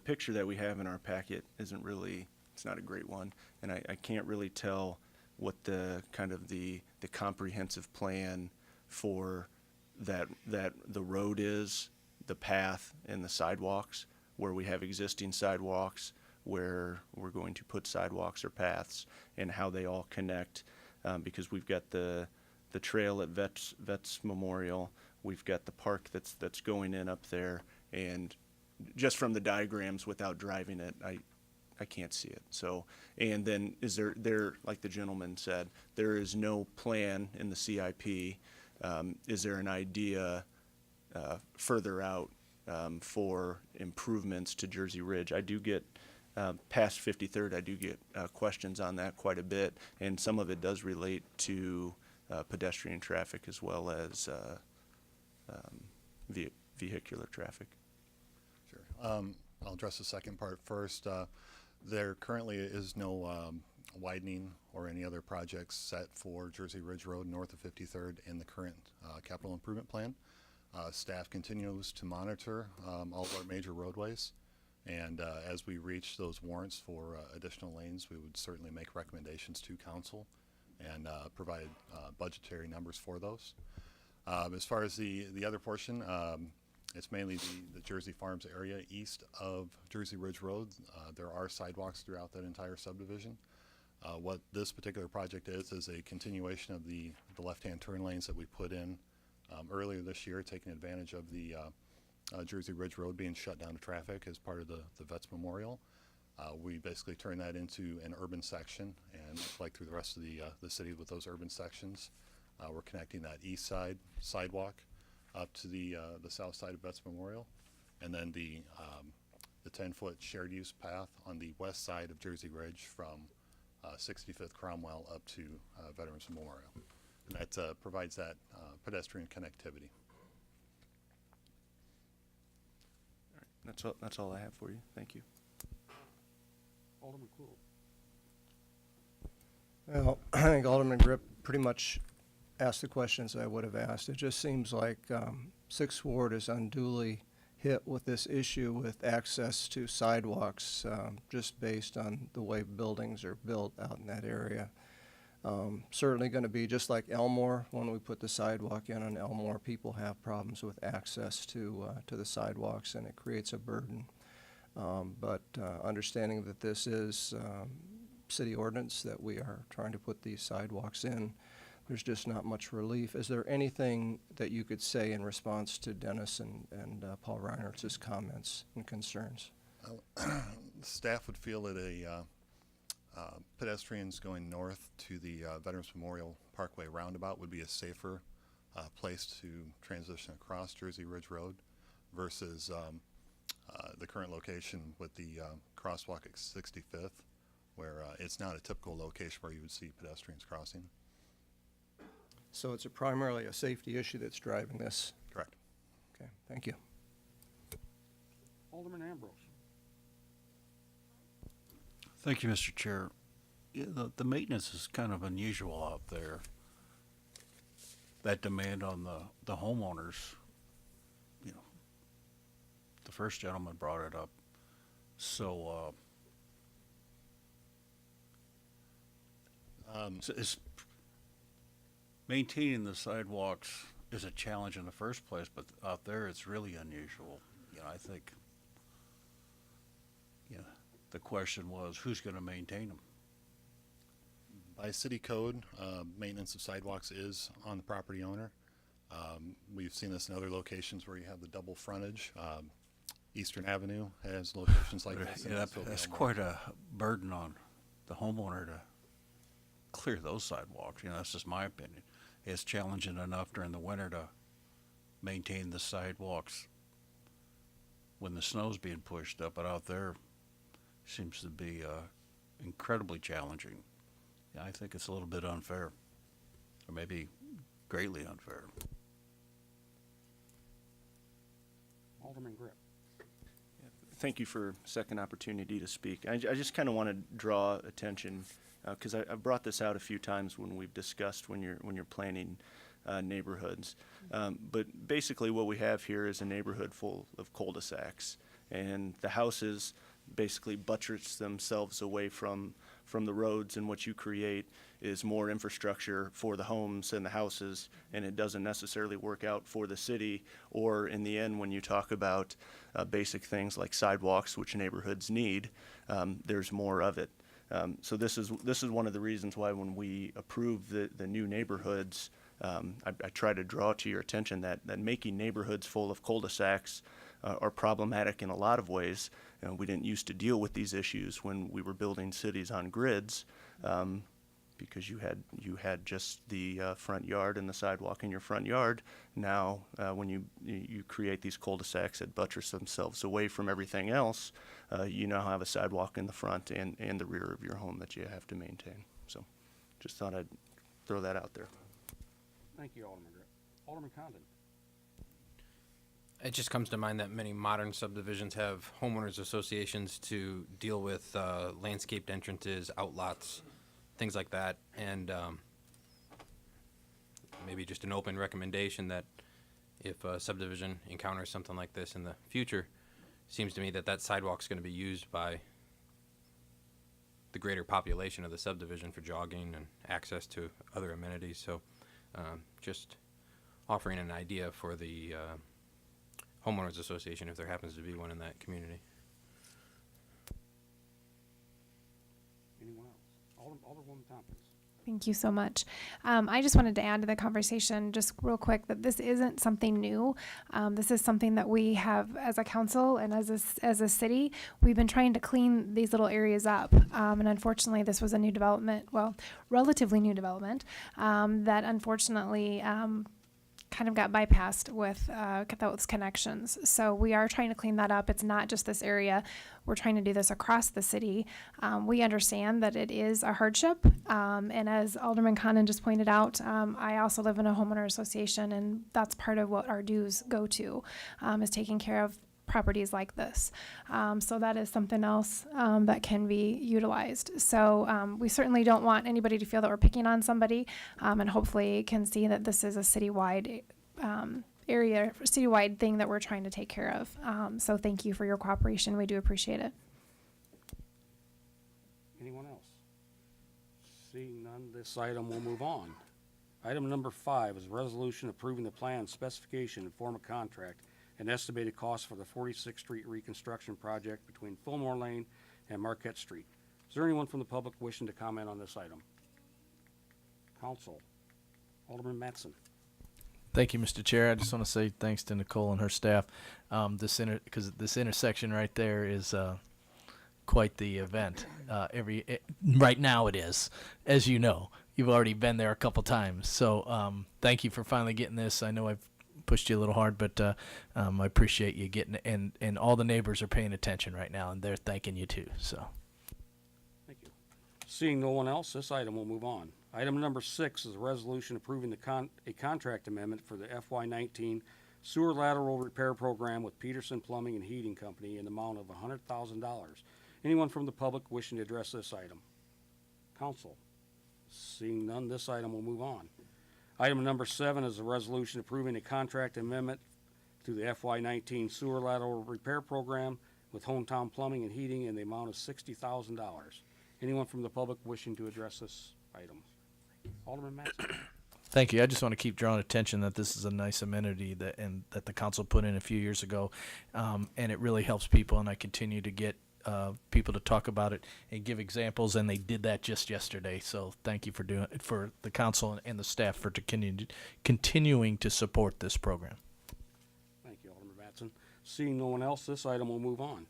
picture that we have in our packet isn't really, it's not a great one, and I can't really tell what the kind of the comprehensive plan for that the road is, the path, and the sidewalks, where we have existing sidewalks, where we're going to put sidewalks or paths, and how they all connect, because we've got the trail at Vets Memorial. We've got the park that's going in up there, and just from the diagrams without driving it, I can't see it. So, and then is there, like the gentleman said, there is no plan in the CIP. Is there an idea further out for improvements to Jersey Ridge? I do get past 53rd. I do get questions on that quite a bit, and some of it does relate to pedestrian traffic as well as vehicular traffic. Sure. I'll address the second part first. There currently is no widening or any other projects set for Jersey Ridge Road north of 53rd in the current capital improvement plan. Staff continues to monitor all of our major roadways, and as we reach those warrants for additional lanes, we would certainly make recommendations to council and provide budgetary numbers for those. As far as the other portion, it's mainly the Jersey Farms area east of Jersey Ridge Road. There are sidewalks throughout that entire subdivision. What this particular project is a continuation of the left-hand turn lanes that we put in earlier this year, taking advantage of the Jersey Ridge Road being shut down to traffic as part of the Vets Memorial. We basically turn that into an urban section, and like through the rest of the city with those urban sections, we're connecting that east side sidewalk up to the south side of Vets Memorial, and then the 10-foot shared use path on the west side of Jersey Ridge from 65th Cromwell up to Veterans Memorial. And that provides that pedestrian connectivity. All right. That's all I have for you. Thank you. Alderman Cool. Well, I think Alderman Grip pretty much asked the questions I would have asked. It just seems like Sixth Ward is unduly hit with this issue with access to sidewalks, just based on the way buildings are built out in that area. Certainly going to be just like Elmore. When we put the sidewalk in on Elmore, people have problems with access to the sidewalks, and it creates a burden. But understanding that this is city ordinance that we are trying to put these sidewalks in, there's just not much relief. Is there anything that you could say in response to Dennis and Paul Reinertz's comments and concerns? Staff would feel that pedestrians going north to the Veterans Memorial Parkway roundabout would be a safer place to transition across Jersey Ridge Road versus the current location with the crosswalk at 65th, where it's not a typical location where you would see pedestrians crossing. So it's primarily a safety issue that's driving this? Correct. Okay, thank you. Alderman Ambrose. Thank you, Mr. Chair. Yeah, the maintenance is kind of unusual out there. That demand on the homeowners, you know, the first gentleman brought it up. So, is maintaining the sidewalks is a challenge in the first place, but out there it's really unusual. You know, I think, you know, The question was, who's gonna maintain them? By city code, maintenance of sidewalks is on the property owner. We've seen this in other locations where you have the double frontage. Eastern Avenue has locations like this. and Yeah, also that's Belmar. quite a burden on the homeowner to clear those sidewalks, you know, that's just my opinion. It's challenging enough during the winter to maintain the sidewalks when the snow's being pushed up, but out there seems to be incredibly challenging. Yeah, I think it's a little bit unfair, or maybe greatly unfair. Alderman Grip. Thank you for second opportunity to speak. I just kind of want to draw attention, because I've brought this out a few times when we've discussed when you're planning neighborhoods. But basically what we have here is a neighborhood full of cul-de-sacs, and the houses basically buttress themselves away from the roads, and what you create is more infrastructure for the homes and the houses, and it doesn't necessarily work out for the city, or in the end, when you talk about basic things like sidewalks, which neighborhoods need, there's more of it. So this is one of the reasons why when we approve the new neighborhoods, I try to draw to your attention that making neighborhoods full of cul-de-sacs are problematic in a lot of ways. You know, we didn't used to deal with these issues when we were building cities on grids, because you had just the front yard and the sidewalk in your front yard. Now, when you create these cul-de-sacs that buttress themselves away from everything else, you now have a sidewalk in the front and the rear of your home that you have to maintain. So, just thought I'd throw that out there. Thank you, Alderman Grip. Alderman Condon. It just comes to mind that many modern subdivisions have homeowners associations to deal with landscaped entrances, outlots, things like that. And maybe just an open recommendation that if a subdivision encounters something like this in the future, seems to me that sidewalk's going to be used by the greater population of the subdivision for jogging and access to other amenities. So just offering an idea for the homeowners association if there happens to be one in that community. Anyone else? Alderwoman Tompkins. Thank you so much. I just wanted to add to the conversation just real quick that this isn't something new. This is something that we have as a council and as a city. We've been trying to clean these little areas up. And unfortunately, this was a new development, well, relatively new development, that unfortunately kind of got bypassed with those connections. So we are trying to clean that up. It's not just this area. We're trying to do this across the city. We understand that it is a hardship. And as Alderman Condon just pointed out, I also live in a homeowner association, and that's part of what our dues go to, is taking care of properties like this. So that is something else that can be utilized. So we certainly don't want anybody to feel that we're picking on somebody, and hopefully can see that this is a citywide citywide thing that we're trying to take care of. So thank you for your cooperation. We do appreciate it. Anyone else? Seeing none, this item will move on. Item number 5 is a resolution approving the plan, specification, and form of contract and estimated cost for the 46th Street reconstruction project between Fillmore Lane and Marquette Street. Is there anyone from the public wishing to comment on this item? Council. Alderman Mattson. Thank you, Mr. Chair. I just want to say thanks to Nicole and her staff. Because this intersection right there is quite the event. Right now it is, as you know. You've already been there a couple times. So thank you for finally getting this. I know I've pushed you a little hard, but I appreciate you getting it. And all the neighbors are paying attention right now, and they're thanking you too. So. Thank you. Seeing no one else, this item will move on. Item number 6 is a resolution approving a contract amendment for the FY19 sewer lateral repair program with Peterson Plumbing and Heating Company in the amount of $100,000. Anyone from the public wishing to address this item? Council. Seeing none, this item will move on. Item number 7 is a resolution approving a contract amendment to the FY19 sewer lateral repair program with Hometown Plumbing and Heating in the amount of $60,000. Anyone from the public wishing to address this item? Alderman Mattson. Thank you. I just want to keep drawing attention that this is a nice amenity that the council put in a few years ago, and it really helps people. And I continue to get people to talk about it and give examples, and they did that just yesterday. So thank you for the council and the staff for continuing to support this program. Thank you, Alderman Batson. Seeing no one else, this item will move on.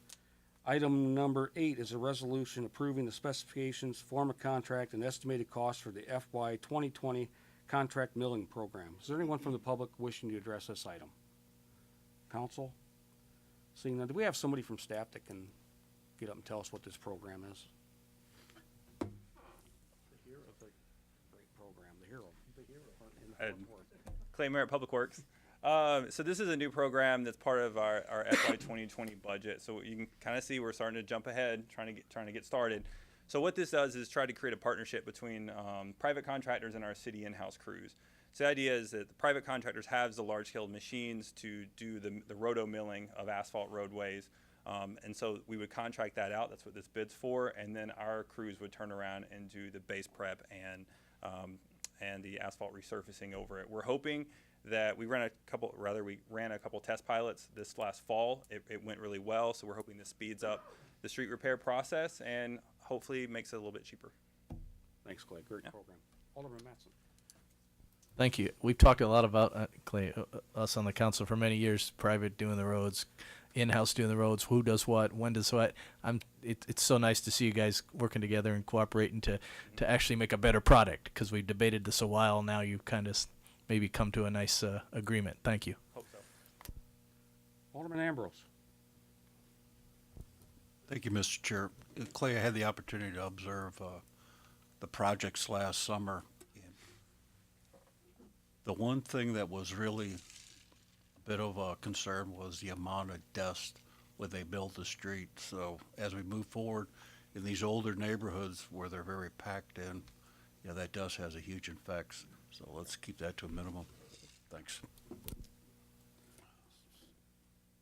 Item number 8 is a resolution approving the specifications, form of contract, and estimated cost for the FY 2020 contract milling program. Is there anyone from the public wishing to address this item? Council? Seeing none, do we have somebody from staff that can get up and tell us what this program is? The hero of the great program, the hero in the front ward. Clay Merritt, Public Works. So this is a new program that's part of our FY 2020 budget. So you can kind of see we're starting to jump ahead, trying to get started. So what this does is try to create a partnership between private contractors and our city in-house crews. So the idea is that the private contractors have the large-scale machines to do the roto milling of asphalt roadways. And so we would contract that out. That's what this bid's for. And then our crews would turn around and do the base prep and the asphalt resurfacing over it. We're hoping that we ran a couple test pilots this last fall. It went really well, so we're hoping this speeds up the street repair process and hopefully makes it a little bit cheaper. Thanks, Clay. Great program. Alderman Mattson. Thank you. We've talked a lot about, Clay, us on the council for many years, private doing the roads, in-house doing the roads, who does what, when does what. It's so nice to see you guys working together and cooperating to actually make a better product, because we've debated this a while. Now you've kind of maybe come to a nice agreement. Thank you. Hope so. Alderman Ambrose. Thank you, Mr. Chair. Clay, I had the opportunity to observe the projects last summer. The one thing that was really a bit of a concern was the amount of dust when they built the street. So as we move forward in these older neighborhoods where they're very packed in, that dust has a huge effect. So let's keep that to a minimum. Thanks.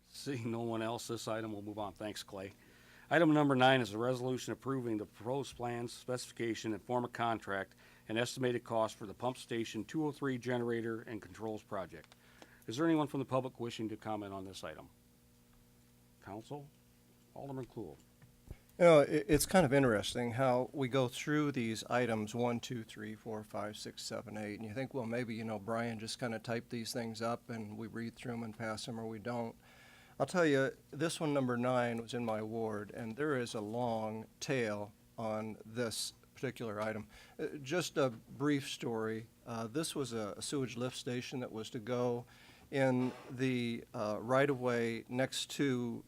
Seeing no one else, this item will move on. Thanks, Clay. Item number 9 is a resolution approving the proposed plans, specification, and form of contract and estimated cost for the Pump Station 203 generator and controls project. Is there anyone from the public wishing to comment on this item? Council? Alderman Kluhl. You know, it's kind of interesting how we go through these items 1, 2, 3, 4, 5, 6, 7, 8, and you think, well, maybe, Brian just kind of typed these things up and we read through them and pass them, or we don't. I'll tell you, this one, number 9, was in my ward, and there is a long tail on this particular item. Just a brief story. This was a sewage lift station that was to go in the right-of-way next to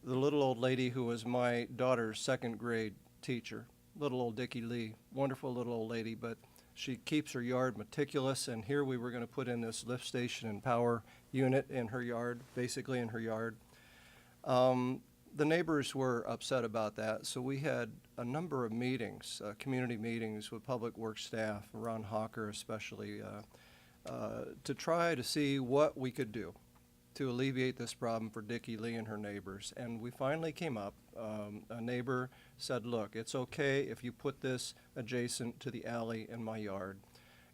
the little old lady who was my daughter's second grade teacher, little old Dickie Lee, wonderful little old lady, but she keeps her yard meticulous, and here we were going to put in this lift station and power unit in her yard, basically in her yard. The neighbors were upset about that, so we had a number of meetings, community meetings with public works staff, Ron Hawker especially, to try to see what we could do to alleviate this problem for Dickie Lee and her neighbors. And we finally came up. A neighbor said, look, it's okay if you put this adjacent to the alley in my yard.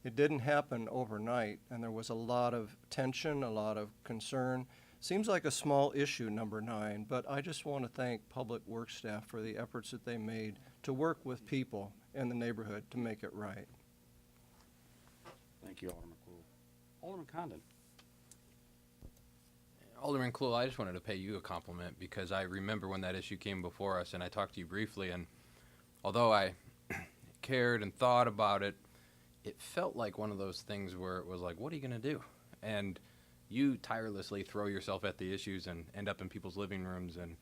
It didn't happen overnight, and there was a lot of tension, a lot of concern. Seems like a small issue, number 9, but I just want to thank public works staff for the efforts that they made to work with people in the neighborhood to make it right. Thank you, Alderman Kluhl. Alderman Condon. Alderman Kluhl, I just wanted to pay you a compliment because I remember when that issue came before us and I talked to you briefly, and although I cared and thought about it, it felt like one of those things where it was like, what are you going to do? And you tirelessly throw yourself at the issues and end up in people's living rooms, and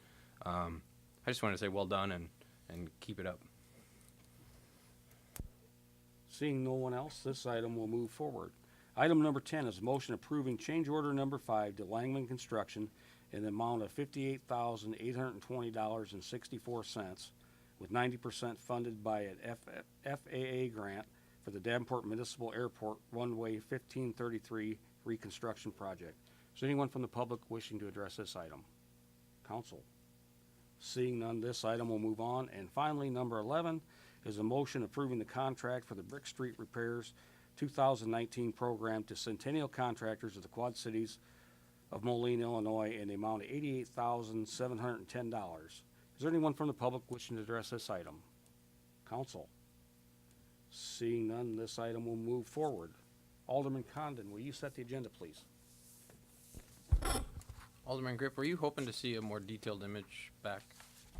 I just wanted to say well done and keep it up. Seeing no one else, this item will move forward. Item number 10 is a motion approving change order number 5 to Langman Construction in the amount of $58,820.64, with 90% funded by an FAA grant for the Davenport Municipal Airport Runway 1533 reconstruction project. Is there anyone from the public wishing to address this item? Council? Seeing none, this item will move on. And finally, number 11 is a motion approving the contract for the Brick Street Repairs 2019 program to Centennial Contractors of the Quad Cities of Moline, Illinois, in the amount of $88,710. Is Is there anyone from the public wishing to address this item? Council? Seeing none, this item will move forward. Alderman Condon, will you set the agenda, please? Alderman Grip, were you hoping to see a more detailed image back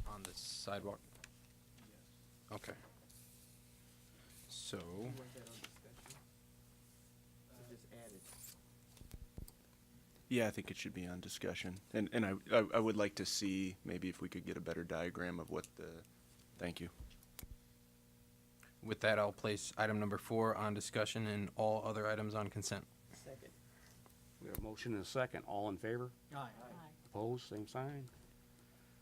on the sidewalk? Okay. So, Yeah, I think it should be on discussion. And I would like to see maybe if we could get a better diagram of what the, thank you. with that, I'll place item number 4 on discussion and all other items on consent. Second. We have a motion and a second. All in favor? Aye. Opposed? Same sign.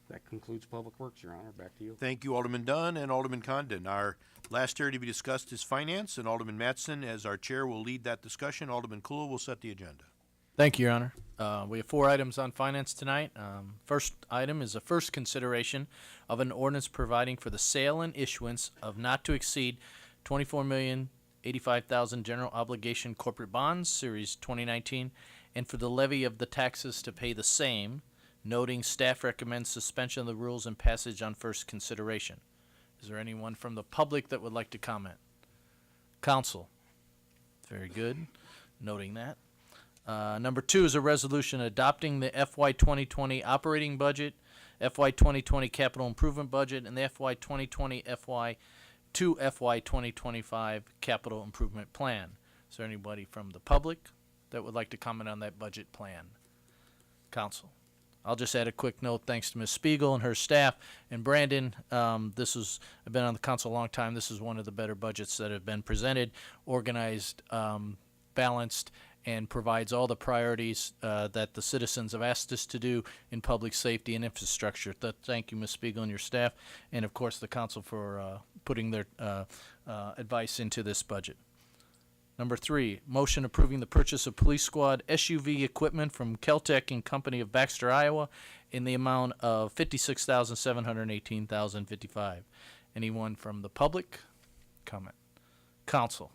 That concludes Public Works, Your Honor. Back to you. Thank you, Alderman Dunn and Alderman Condon. Our last area to be discussed is finance, and Alderman Mattson, as our chair, will lead that discussion. Alderman Clue will set the agenda. Thank you, Your Honor. We have 4 items on finance tonight. First item is a first consideration of an ordinance providing for the sale and issuance of not to exceed 24,085,000 general obligation corporate bonds, Series 2019, and for the levy of the taxes to pay the same, noting staff recommends suspension of the rules and passage on first consideration. Is there anyone from the public that would like to comment? Council? Very good. Noting that. Number 2 is a resolution adopting the FY 2020 operating budget, FY 2020 capital improvement budget, and the FY 2020 FY 2025 capital improvement plan. Is there anybody from the public that would like to comment on that budget plan? Council. I'll just add a quick note. Thanks to Ms. Spiegel and her staff and Brandon. I've been on the council a long time. This is one of the better budgets that have been presented, organized, balanced, and provides all the priorities that the citizens have asked us to do in public safety and infrastructure. Thank you, Ms. Spiegel and your staff, and of course the council for putting their advice into this budget. Number 3, motion approving the purchase of police squad SUV equipment from Keltec and Company of Baxter, Iowa, in the amount of $56,718,055. Anyone from the public? Comment. Council.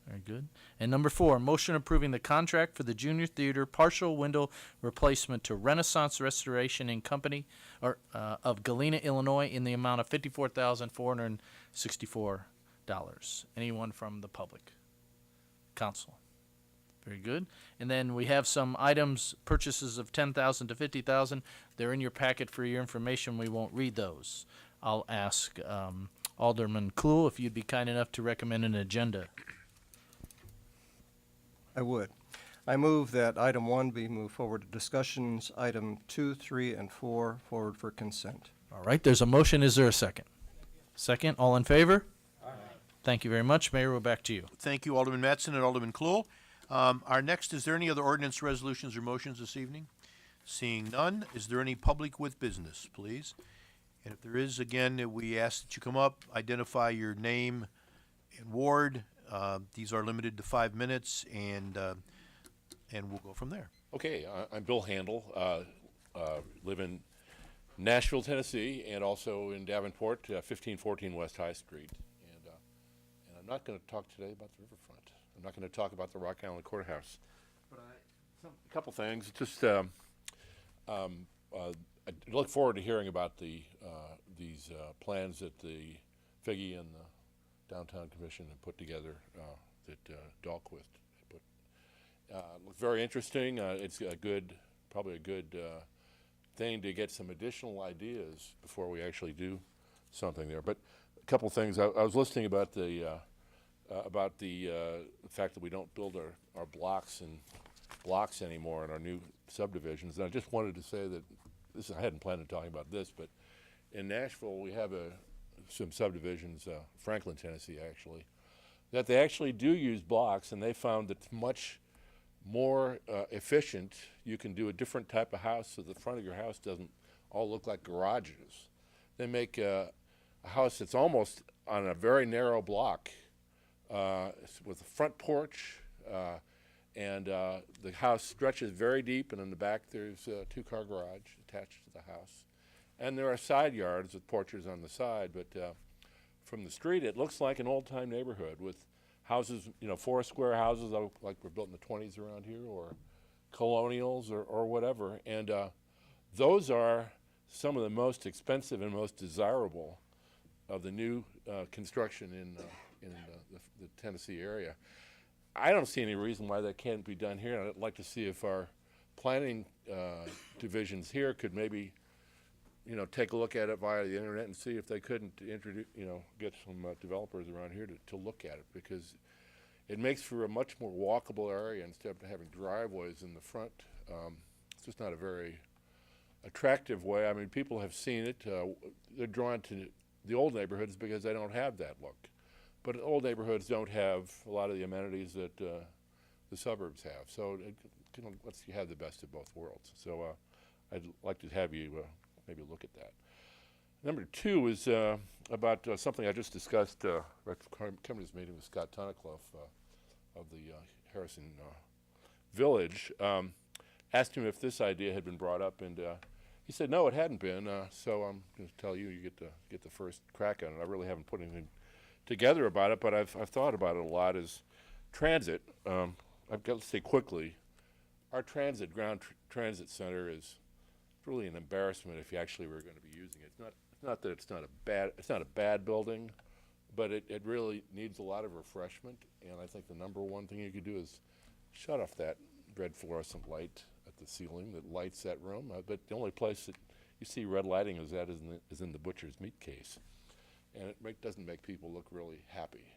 Very good. And number 4, motion approving the contract for the Junior Theater partial window replacement to Renaissance Restoration and Company of Galena, Illinois, in the amount of $54,464. Anyone from the public? Council. Very good. And then we have some items, purchases of $10,000 to $50,000. They're in your packet for your information. We won't read those. I'll ask Alderman Clue if you'd be kind enough to recommend an agenda. I would. I move that item 1 be moved forward to discussions, item 2, 3, and 4 forward for consent. All right, there's a motion. Is there a second? Second. All in favor? Aye. Thank you very much. Mayor, we're back to you. Thank you, Alderman Mattson and Alderman Clue. Our next, is there any other ordinance, resolutions, or motions this evening? Seeing none, is there any public with business, please? And if there is, again, we ask that you come up, identify your name and ward. These are limited to 5 minutes, and we'll go from there. Okay, I'm Bill Handel, live in Nashville, Tennessee, and also in Davenport, 1514 West High Street. And I'm not going to talk today about the riverfront. I'm not going to talk about the Rock Island Courthouse. But a couple things. Just I look forward to hearing about these plans that the Figge and the Downtown Commission have put together, that Dahlquist put. Looks very interesting. It's probably a good thing to get some additional ideas before we actually do something there. But a couple things. I was listening about the fact that we don't build our blocks anymore in our new subdivisions. And I just wanted to say that I hadn't planned on talking about this, but in Nashville we have some subdivisions, Franklin, Tennessee, actually, that they actually do use blocks, and they found that it's much more efficient. You can do a different type of house so the front of your house doesn't all look like garages. They make a house that's almost on a very narrow block with a front porch, and the house stretches very deep, and in the back there's a 2-car garage attached to the house. And there are side yards with porches on the side, but from the street it looks like an old-time neighborhood with houses, 4 square houses like were built in the 20s around here, or colonials or whatever. And those are some of the most expensive and most desirable of the new construction in the Tennessee area. I don't see any reason why that can't be done here. I'd like to see if our planning divisions here could maybe, take a look at it via the internet and see if they couldn't introduce, get some developers around here to look at it, because it makes for a much more walkable area instead of having driveways in the front. It's just not a very attractive way. I mean, people have seen it. They're drawn to the old neighborhoods because they don't have that look. But old neighborhoods don't have a lot of the amenities that the suburbs have. So let's have the best of both worlds. So I'd like to have you maybe look at that. Number two is about something I just discussed right coming to this meeting with Scott Tunnicliffe of the Harrison Village. Asked him if this idea had been brought up, and he said no, it hadn't been. So I'm going to tell you, you get the first crack on it. I really haven't put anything together about it, but I've thought about it a lot. Is transit. I've got to say quickly, our ground transit center is really an embarrassment if you actually were going to be using it. It's not that it's not a bad building, but it really needs a lot of refreshment. And I think the number one thing you could do is shut off that red fluorescent light at the ceiling that lights that room. But the only place that you see red lighting is in the butcher's meat case, and it doesn't make people look really happy.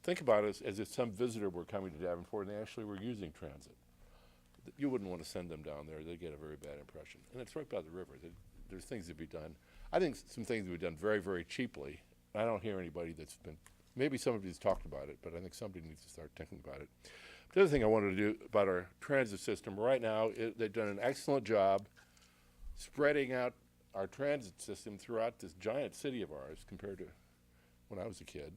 Think about it as if some visitor were coming to Davenport and they actually were using transit. You wouldn't want to send them down there. They'd get a very bad impression. And it's right by the river. There's things to be done. I think some things would be done very, very cheaply. I don't hear anybody that's been, maybe somebody's talked about it, but I think somebody needs to start thinking about it. The other thing I wanted to do about our transit system, right now, they've done an excellent job spreading out our transit system throughout this giant city of ours compared to when I was a kid.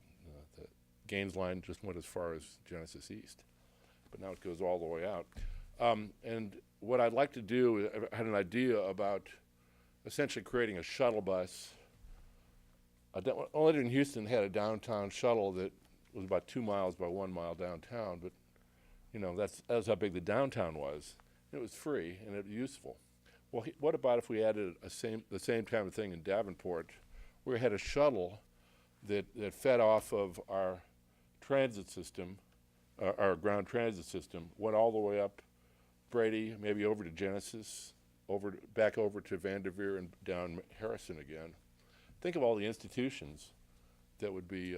The Gaines line just went as far as Genesis East, but now it goes all the way out. And what I'd like to do, I had an idea about essentially creating a shuttle bus. Only in Houston had a downtown shuttle that was about 2 miles by 1 mile downtown, but that's how big the downtown was. It was free and it was useful. Well, what about if we added the same kind of thing in Davenport, where we had a shuttle that fed off of our transit system, our ground transit system, went all the way up Brady, maybe over to Genesis, back over to Vanderveer and down Harrison again. Think of all the institutions that would be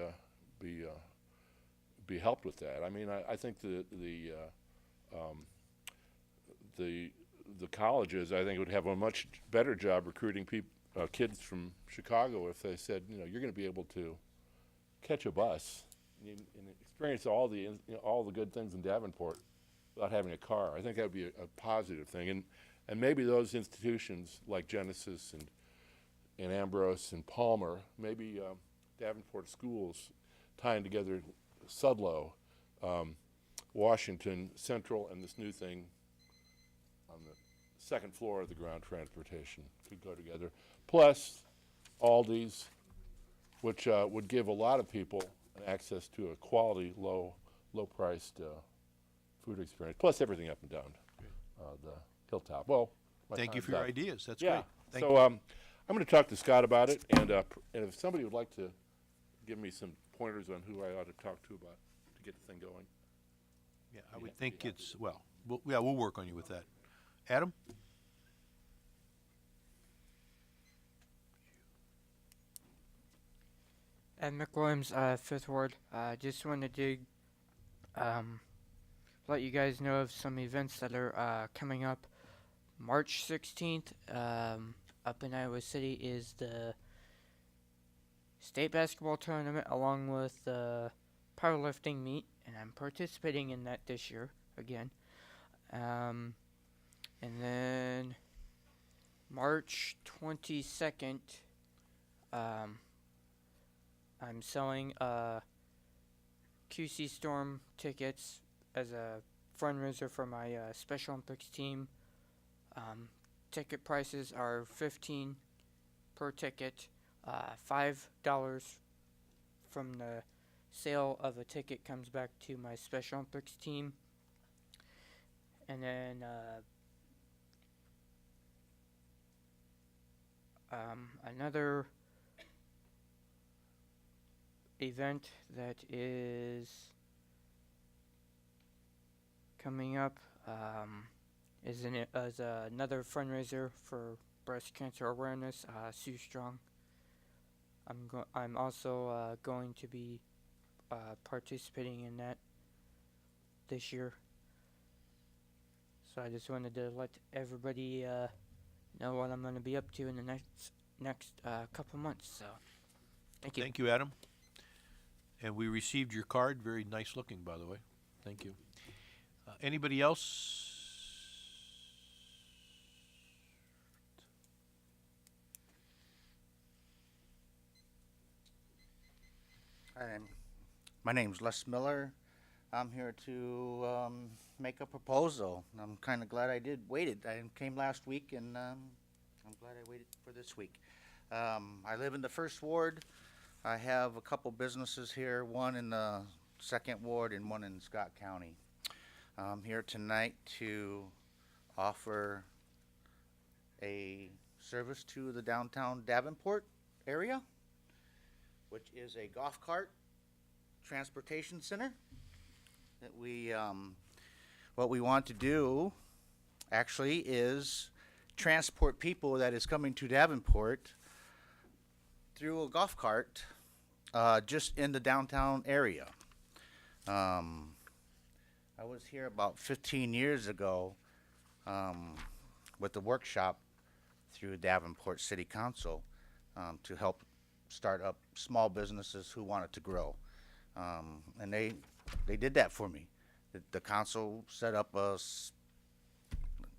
helped with that. I mean, I think the colleges, I think, would have a much better job recruiting kids from Chicago if they said, you're going to be able to catch a bus and experience all the good things in Davenport without having a car. I think that would be a positive thing. And maybe those institutions like Genesis and Ambrose and Palmer, maybe Davenport schools tying together Sudlow, Washington Central, and this new thing on the second floor of the ground transportation could go together. Plus Aldi's, which would give a lot of people access to a quality, low-priced food experience, plus everything up and down the hilltop. Well, thank you for your ideas. That's great. Thank so I'm going to talk to Scott about it, and if somebody would like to give me some pointers on who I ought to talk to about to get the thing going. Yeah, I would think it's, we'll work on you with that. Adam? Ed McWilliams, 5th Ward. Just wanted to let you guys know of some events that are coming up. March 16th, up in Iowa City is the state basketball tournament along with the powerlifting meet, and I'm participating in that this year again. And then March 22nd, I'm selling QC Storm tickets as a fundraiser for my Special Olympics team. Ticket prices are $15 per ticket. $5 from the sale of a ticket comes back to my Special Olympics team. And then Another event that is coming up is another fundraiser for breast cancer awareness. Sue Strong. I'm also going to be participating in that this year. So I just wanted to let everybody know what I'm going to be up to in the next couple months. So thank you. Thank you, Adam. And we received your card. Very nice looking, by the way. Thank you. Anybody else? My name's Les Miller. I'm here to make a proposal. I'm kind of glad I waited. I came last week, and I'm glad I waited for this week. I live in the 1st Ward. I have a couple businesses here, one in the 2nd Ward and one in Scott County. I'm here tonight to offer a service to the downtown Davenport area, which is a golf cart transportation center that what we want to do actually is transport people that is coming to Davenport through a golf cart just in the downtown area. I was here about 15 years ago with the workshop through Davenport City Council to help start up small businesses who wanted to grow. And they did that for me. The council set up a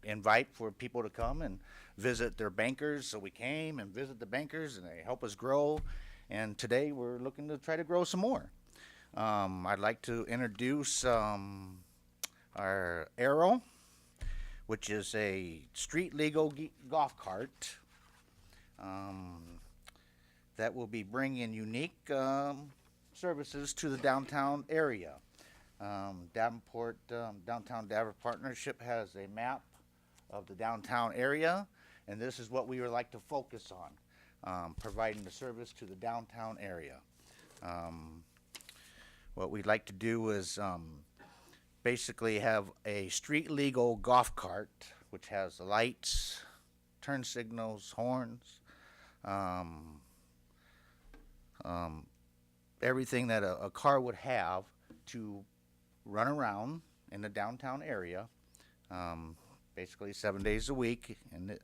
invite for people to come and visit their bankers. So we came and visited the bankers, and they help us grow. And today we're looking to try to grow some more. I'd like to introduce our Arrow, which is a street legal golf cart that will be bringing unique services to the downtown area. Davenport Downtown Davenport Partnership has a map of the downtown area, and this is what we would like to focus on, providing the service to the downtown area. What we'd like to do is basically have a street legal golf cart, which has the lights, turn signals, horns, everything that a car would have to run around in the downtown area, basically 7 days a week, and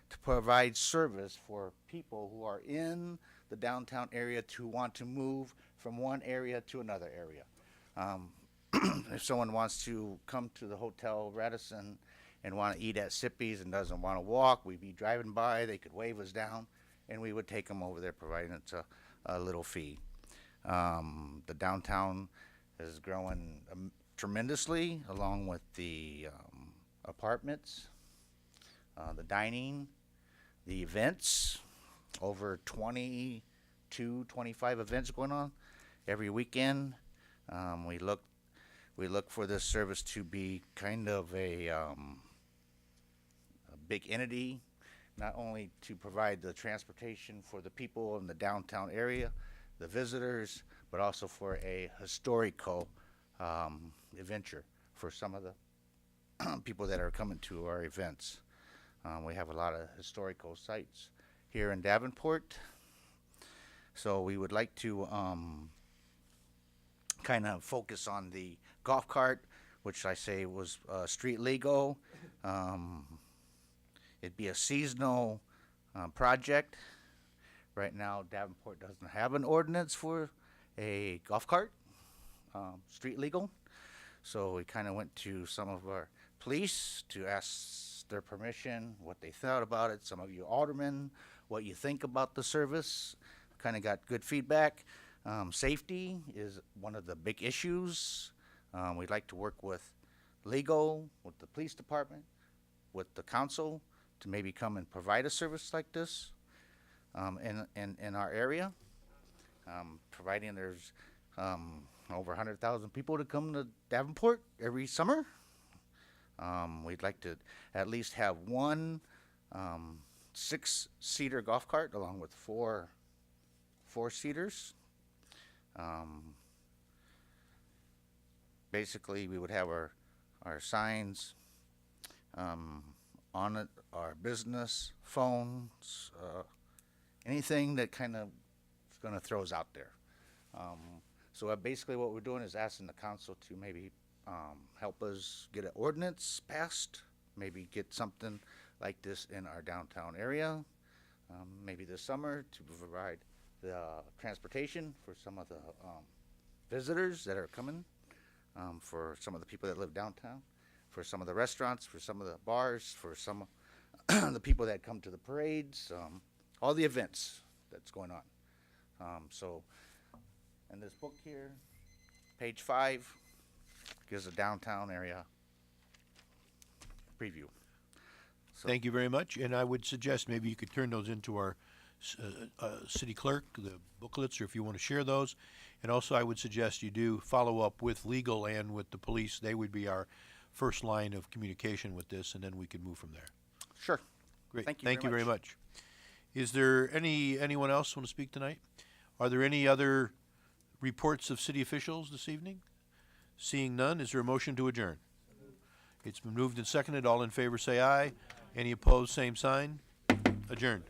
to provide service for people who are in the downtown area to want to move from one area to another area. If someone wants to come to the Hotel Radisson and want to eat at Sippy's and doesn't want to walk, we'd be driving by, they could wave us down, and we would take them over there, providing it's a little fee. The downtown is growing tremendously, along with the apartments, the dining, the events. Over 22, 25 events going on every weekend. We look for this service to be kind of a big entity, not only to provide the transportation for the people in the downtown area, the visitors, but also for a historical adventure for some of the people that are coming to our events. We have a lot of historical sites here in Davenport, so we would like to kind of focus on the golf cart, which I say was street legal. It'd be a seasonal project. Right now, Davenport doesn't have an ordinance for a golf cart, street legal. So we kind of went to some of our police to ask their permission, what they thought about it. Some of you aldermen, what you think about the service. Kind of got good feedback. Safety is one of the big issues. We'd like to work with legal, with the police department, with the council to maybe come and provide a service like this in our area. Providing there's over 100,000 people to come to Davenport every summer. We'd like to at least have one 6-seater golf cart along with four-seaters. Basically, we would have our signs on it, our business, phones, anything that kind of is going to throw us out there. So basically what we're doing is asking the council to maybe help us get an ordinance passed, maybe get something like this in our downtown area, maybe this summer to provide the transportation for some of the visitors that are coming, for some of the people that live downtown, for some of the restaurants, for some of the bars, for some of the people that come to the parades, all the events that's going on. So, in this book here, page 5, gives a downtown area preview. So, Thank you very much, and I would suggest maybe you could turn those into our city clerk, the booklets, or if you want to share those. And also, I would suggest you do follow up with legal and with the police. They would be our first line of communication with this, and then we can move from there. Sure. Great. Thank you very much. Is there anyone else want to speak tonight? Are there any other reports of city officials this evening? Seeing none, is there a motion to adjourn? It's been moved and seconded. All in favor say aye. Any opposed, same sign. Adjourned.